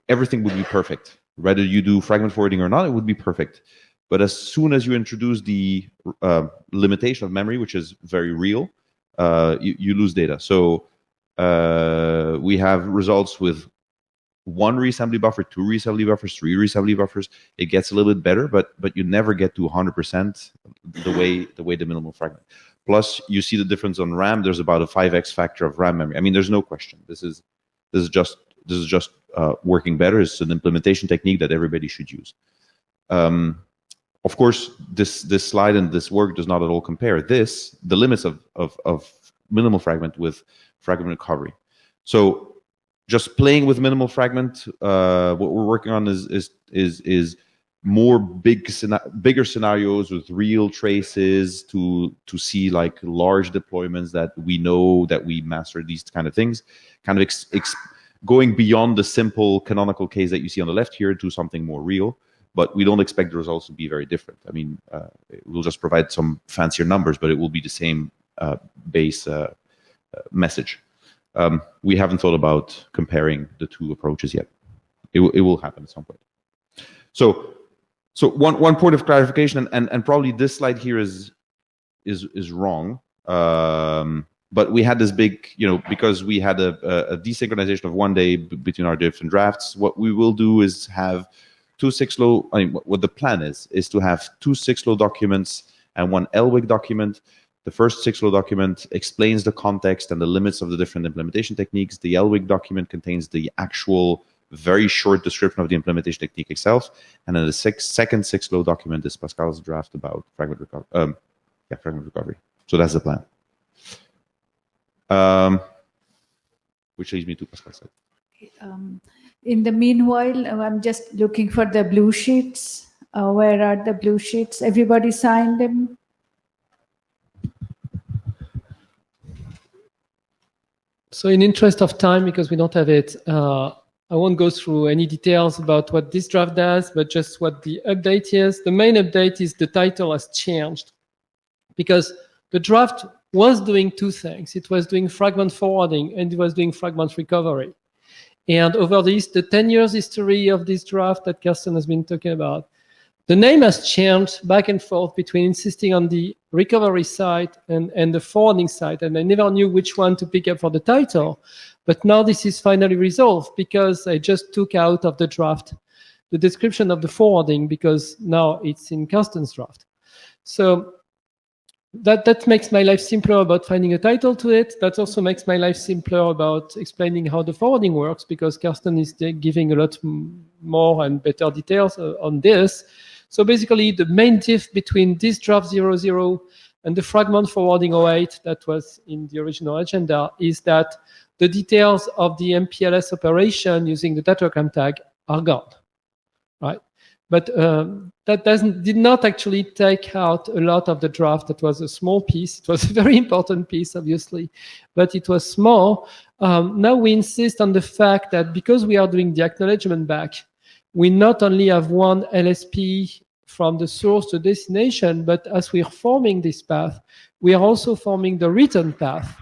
everything would be perfect. Whether you do fragment forwarding or not, it would be perfect. But as soon as you introduce the limitation of memory, which is very real, you lose data. So we have results with 1 reassembly buffer, 2 reassembly buffers, 3 reassembly buffers. It gets a little bit better, but you never get to 100% the way the minimal fragment. Plus, you see the difference on RAM. There's about a 5x factor of RAM memory. I mean, there's no question. This is just working better. It's an implementation technique that everybody should use. Of course, this slide and this work does not at all compare the limits of minimal fragment with fragment recovery. So just playing with minimal fragment, what we're working on is more bigger scenarios with real traces to see like large deployments that we know that we master these kind of things, kind of going beyond the simple canonical case that you see on the left here to something more real. But we don't expect the results to be very different. I mean, we'll just provide some fancier numbers, but it will be the same base message. We haven't thought about comparing the two approaches yet. It will happen at some point. So one point of clarification, and probably this slide here is wrong. But we had this big, because we had a desynchronization of 1 day between our different drafts. What we will do is have 2 6LO. I mean, what the plan is to have 2 6LO documents and 1 LWIG document. The first 6LO document explains the context and the limits of the different implementation techniques. The LWIG document contains the actual very short description of the implementation technique itself. And then the second 6LO document is Pascal's draft about fragment recovery. So that's the plan. Which leads me to Pascal's side. In the meanwhile, I'm just looking for the blue sheets. Where are the blue sheets? Everybody signed them? So in interest of time, because we don't have it, I won't go through any details about what this draft does, but just what the update is. The main update is the title has changed, because the draft was doing 2 things. It was doing fragment forwarding and it was doing fragment recovery. And over the 10 years history of this draft that Kirsten has been talking about, the name has changed back and forth between insisting on the recovery side and the forwarding side. And I never knew which one to pick up for the title. But now this is finally resolved, because I just took out of the draft the description of the forwarding, because now it's in Kirsten's draft. So that makes my life simpler about finding a title to it. That also makes my life simpler about explaining how the forwarding works, because Karsten is giving a lot more and better details on this. So basically, the main diff between this draft 00 and the fragment forwarding 08 that was in the original agenda is that the details of the MPLS operation using the datagram tag are gone, right? But that did not actually take out a lot of the draft. That was a small piece. It was a very important piece, obviously, but it was small. Now we insist on the fact that because we are doing the acknowledgement back, we not only have one LSP from the source to destination, but as we are forming this path, we are also forming the return path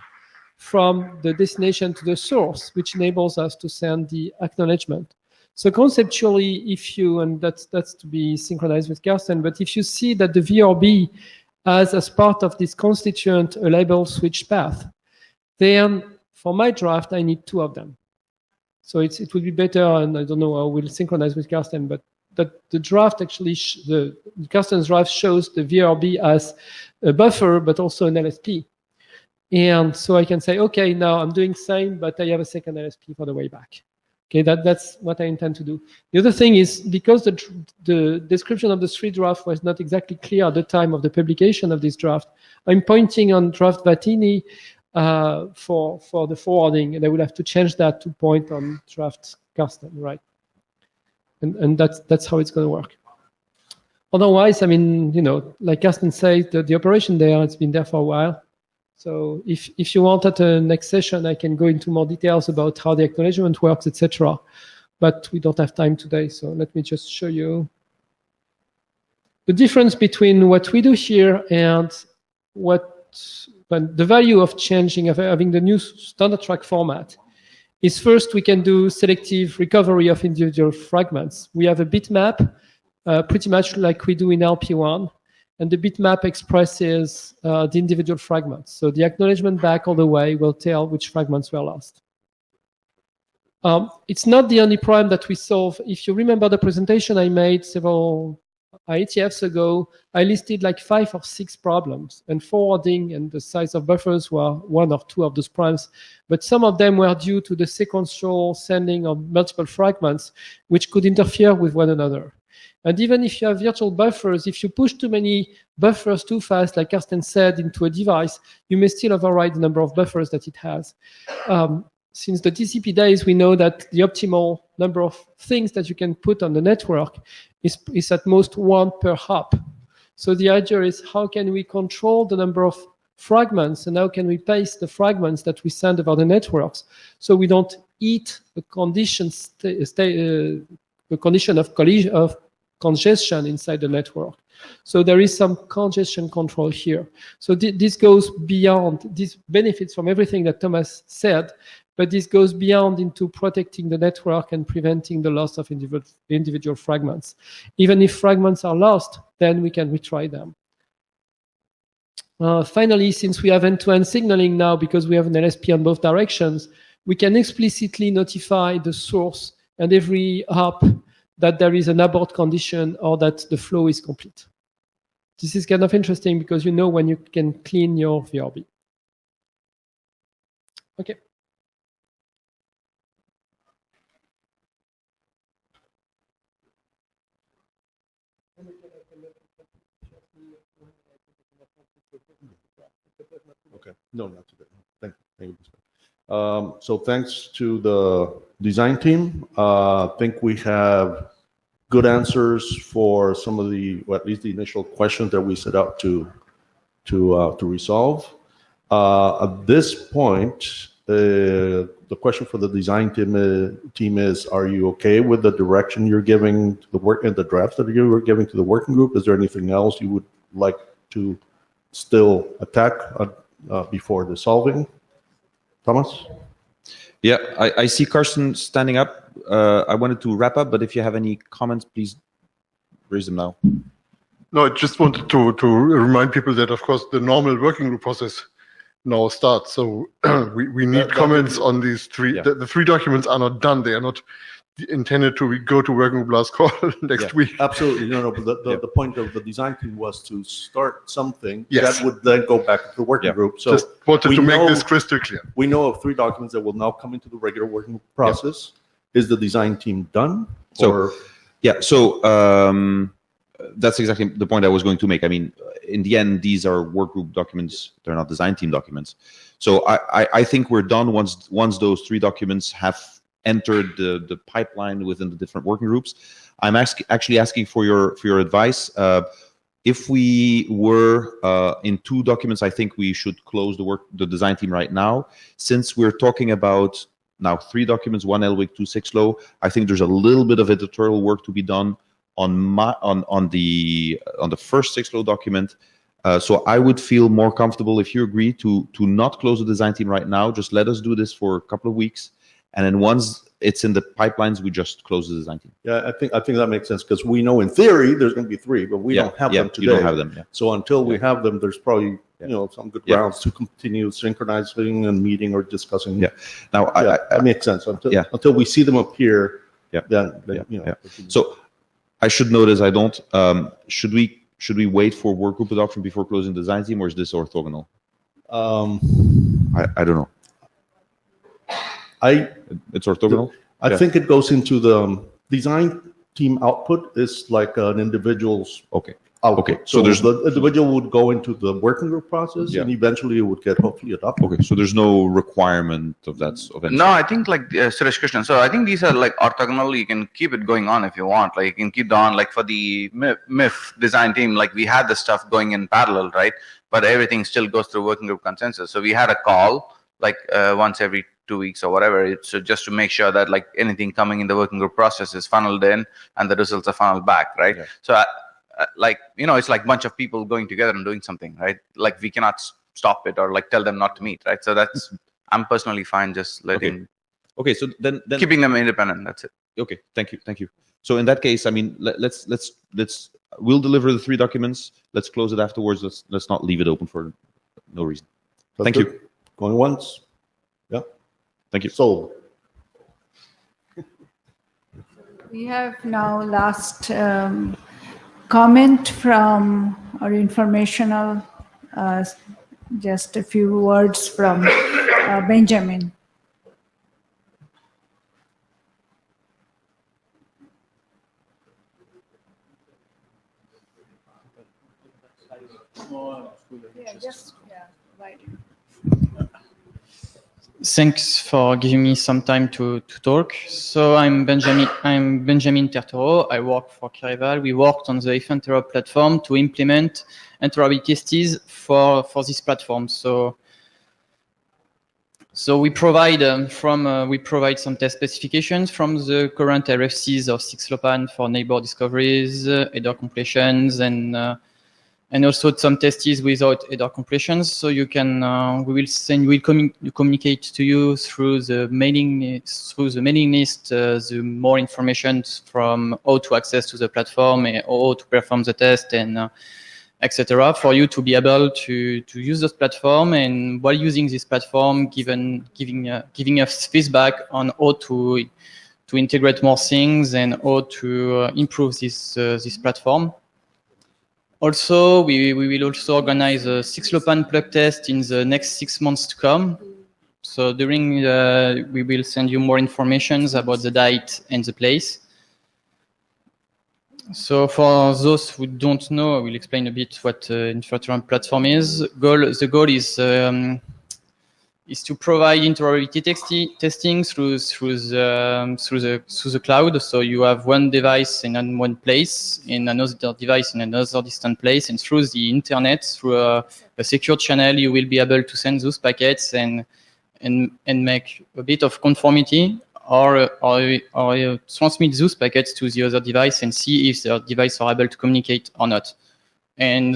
from the destination to the source, which enables us to send the acknowledgement. So conceptually, if you, and that's to be synchronized with Karsten, but if you see that the VRB has as part of this constituent a label switch path, then for my draft, I need two of them. So it would be better, and I don't know how we'll synchronize with Karsten, but that the draft actually, the Karsten's draft shows the VRB as a buffer, but also an LSP. And so I can say, okay, now I'm doing same, but I have a second LSP for the way back. Okay, that's what I intend to do. The other thing is, because the description of the 3 draft was not exactly clear at the time of the publication of this draft, I'm pointing on draft Vatini for the forwarding, and I will have to change that to point on draft Karsten, right? And that's how it's going to work. Otherwise, I mean, you know, like Karsten said, the operation there, it's been there for a while. So if you want at the next session, I can go into more details about how the acknowledgement works, etc. But we don't have time today, so let me just show you the difference between what we do here and the value of changing, of having the new standard track format. Is first, we can do selective recovery of individual fragments. We have a bitmap, pretty much like we do in LP1. And the bitmap expresses the individual fragments. So the acknowledgement back all the way will tell which fragments were lost. It's not the only problem that we solve. If you remember the presentation I made several IETFs ago, I listed like 5 or 6 problems, and forwarding and the size of buffers were 1 or 2 of those problems. But some of them were due to the sequential sending of multiple fragments, which could interfere with one another. And even if you have virtual buffers, if you push too many buffers too fast, like Karsten said, into a device, you may still override the number of buffers that it has. Since the TCP days, we know that the optimal number of things that you can put on the network is at most 1 per hop. So the idea is, how can we control the number of fragments, and how can we pace the fragments that we send over the networks so we don't eat the condition of congestion inside the network. So there is some congestion control here. So this goes beyond, this benefits from everything that Thomas said, but this goes beyond into protecting the network and preventing the loss of individual fragments. Even if fragments are lost, then we can retry them. Finally, since we have end-to-end signaling now, because we have an LSP on both directions, we can explicitly notify the source and every hop that there is an abort condition or that the flow is complete. This is kind of interesting because you know when you can clean your VRB. Okay. Okay. No, not today. Thank you. So thanks to the design team. I think we have good answers for some of the, well, at least the initial questions that we set out to resolve. At this point, the question for the design team is: are you okay with the direction you're giving to the work and the drafts that you were giving to the working group? Is there anything else you would like to still attack before dissolving? Thomas? Yeah, I see Karsten standing up. I wanted to wrap up, but if you have any comments, please raise them now. No, I just wanted to remind people that, of course, the normal working group process now starts. So we need comments on these 3. Yeah. The 3 documents are not done. They are not intended to go to working group last call next week. Absolutely. No, but the point of the design team was to start something Yes. that would then go back to the working group. So Just wanted we to make know- this crystal clear. We know of 3 documents that will now come into the regular working process. Is the design team done? So, that's exactly the point I was going to make. I mean, in the end, these are work group documents. They're not design team documents. So I think we're done once those 3 documents have entered the pipeline within the different working groups. I'm actually asking for your advice. If we were in 2 documents, I think we should close the design team right now. Since we're talking about now 3 documents, 1 LWIG, 2 6LO, I think there's a little bit of editorial work to be done on the first 6LO document. So I would feel more comfortable if you agree to not close the design team right now. Just let us do this for a couple of weeks, and then once it's in the pipelines, we just close the design team. Yeah, I think that makes sense, because we know in theory there's going to be 3, but we don't have them today. You don't have them. Yeah. So until we have them, there's probably some good grounds to continue synchronizing and meeting or discussing. Yeah. Now, that makes sense. Until we see them appear. Then. So I should note, as I don't. Should we wait for work group adoption before closing the design team, or is this orthogonal? I don't know. It's orthogonal. I think it goes into the design team output is like an individual's output. Okay. So there's the individual would go into the working group process, and eventually it would get hopefully adopted. Okay. So there's no requirement of that. No, I think like Suresh Krishnan. So I think these are like orthogonal. You can keep it going on if you want. Like you can keep on, like for the MIF design team, like we had the stuff going in parallel, right? But everything still goes through working group consensus. So we had a call like once every 2 weeks or whatever. It's just to make sure that like anything coming in the working group process is funneled in and the results are funneled back, right? Yeah. So like, it's like a bunch of people going together and doing something, right? Like we cannot stop it or like tell them not to meet, right? So that's, I'm personally fine just letting. Okay. So then keeping them independent. That's it. Okay. Thank you. So in that case, I mean, we'll deliver the 3 documents. Let's close it afterwards. Let's not leave it open for no reason. Thank you. Going once. Yeah. Thank you. Sold. We have now last comment from our informational, just a few words from Benjamin. Thanks for giving me some time to talk. So I'm Benjamin Tertoro. I work for Kirival. We worked on the IFENTEROP platform to implement interoperability tests for this platform. So we provide some test specifications from the current RFCs of 6LoWPAN for neighbor discoveries, header completions, and also some tests without header completions. So you can, we'll communicate to you through the mailing list, the more information from how to access to the platform, and how to perform the test, and etc. for you to be able to use this platform, and while using this platform, giving us feedback on how to integrate more things and how to improve this platform. Also, we will also organize a 6LoWPAN plug test in the next 6 months to come. So we will send you more information about the date and the place. So for those who don't know, I will explain a bit what IFENTEROP platform is. The goal is to provide interoperability testing through the cloud. So you have one device in one place, and another device in another distant place, and through the internet, through a secure channel, you will be able to send those packets and make a bit of conformity, or transmit those packets to the other device and see if the device are able to communicate or not. And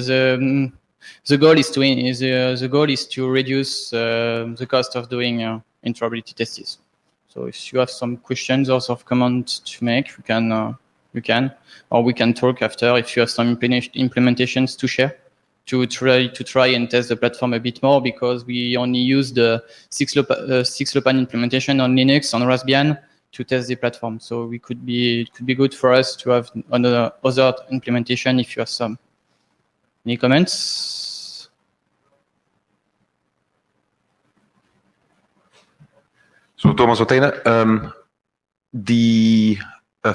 the goal is to reduce the cost of doing interoperability tests. So if you have some questions or some comments to make, you can, or we can talk after if you have some implementations to share, to try and test the platform a bit more, because we only use the 6LoWPAN implementation on Linux, on Raspbian, to test the platform. So it could be good for us to have another other implementation if you have some. Any comments? So Thomas Otena, the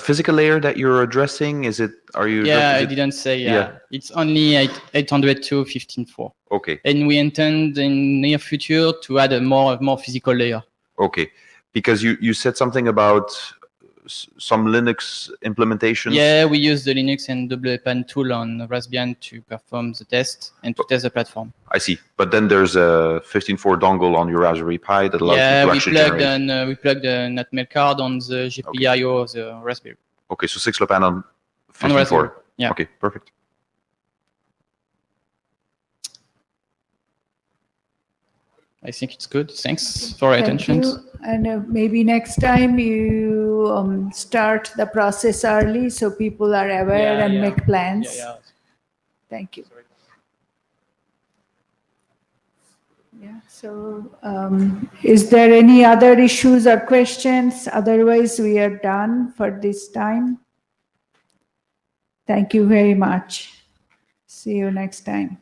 physical layer that you're addressing, are you? Yeah, I didn't say, Yeah. It's only 802.15.4. Okay. And we intend in near future to add a more physical layer. Okay, because you said something about some Linux implementations. Yeah, we use the Linux and WPAN tool on Raspbian to perform the test and to test the platform. I see, but then there's a 15.4 dongle on your Raspberry Pi that allows you to actually generate. We plugged an Atmel card on the GPIO of the Raspberry. Okay, so 6LoWPAN on 15.4. Raspberry, yeah. Okay, perfect. I think it's good. Thanks for your attention. You. And maybe next time you start the process early so people are aware and make plans. Thank you. Yeah, so is there any other issues or questions? Otherwise, we are done for this time. Thank you very much. See you next time.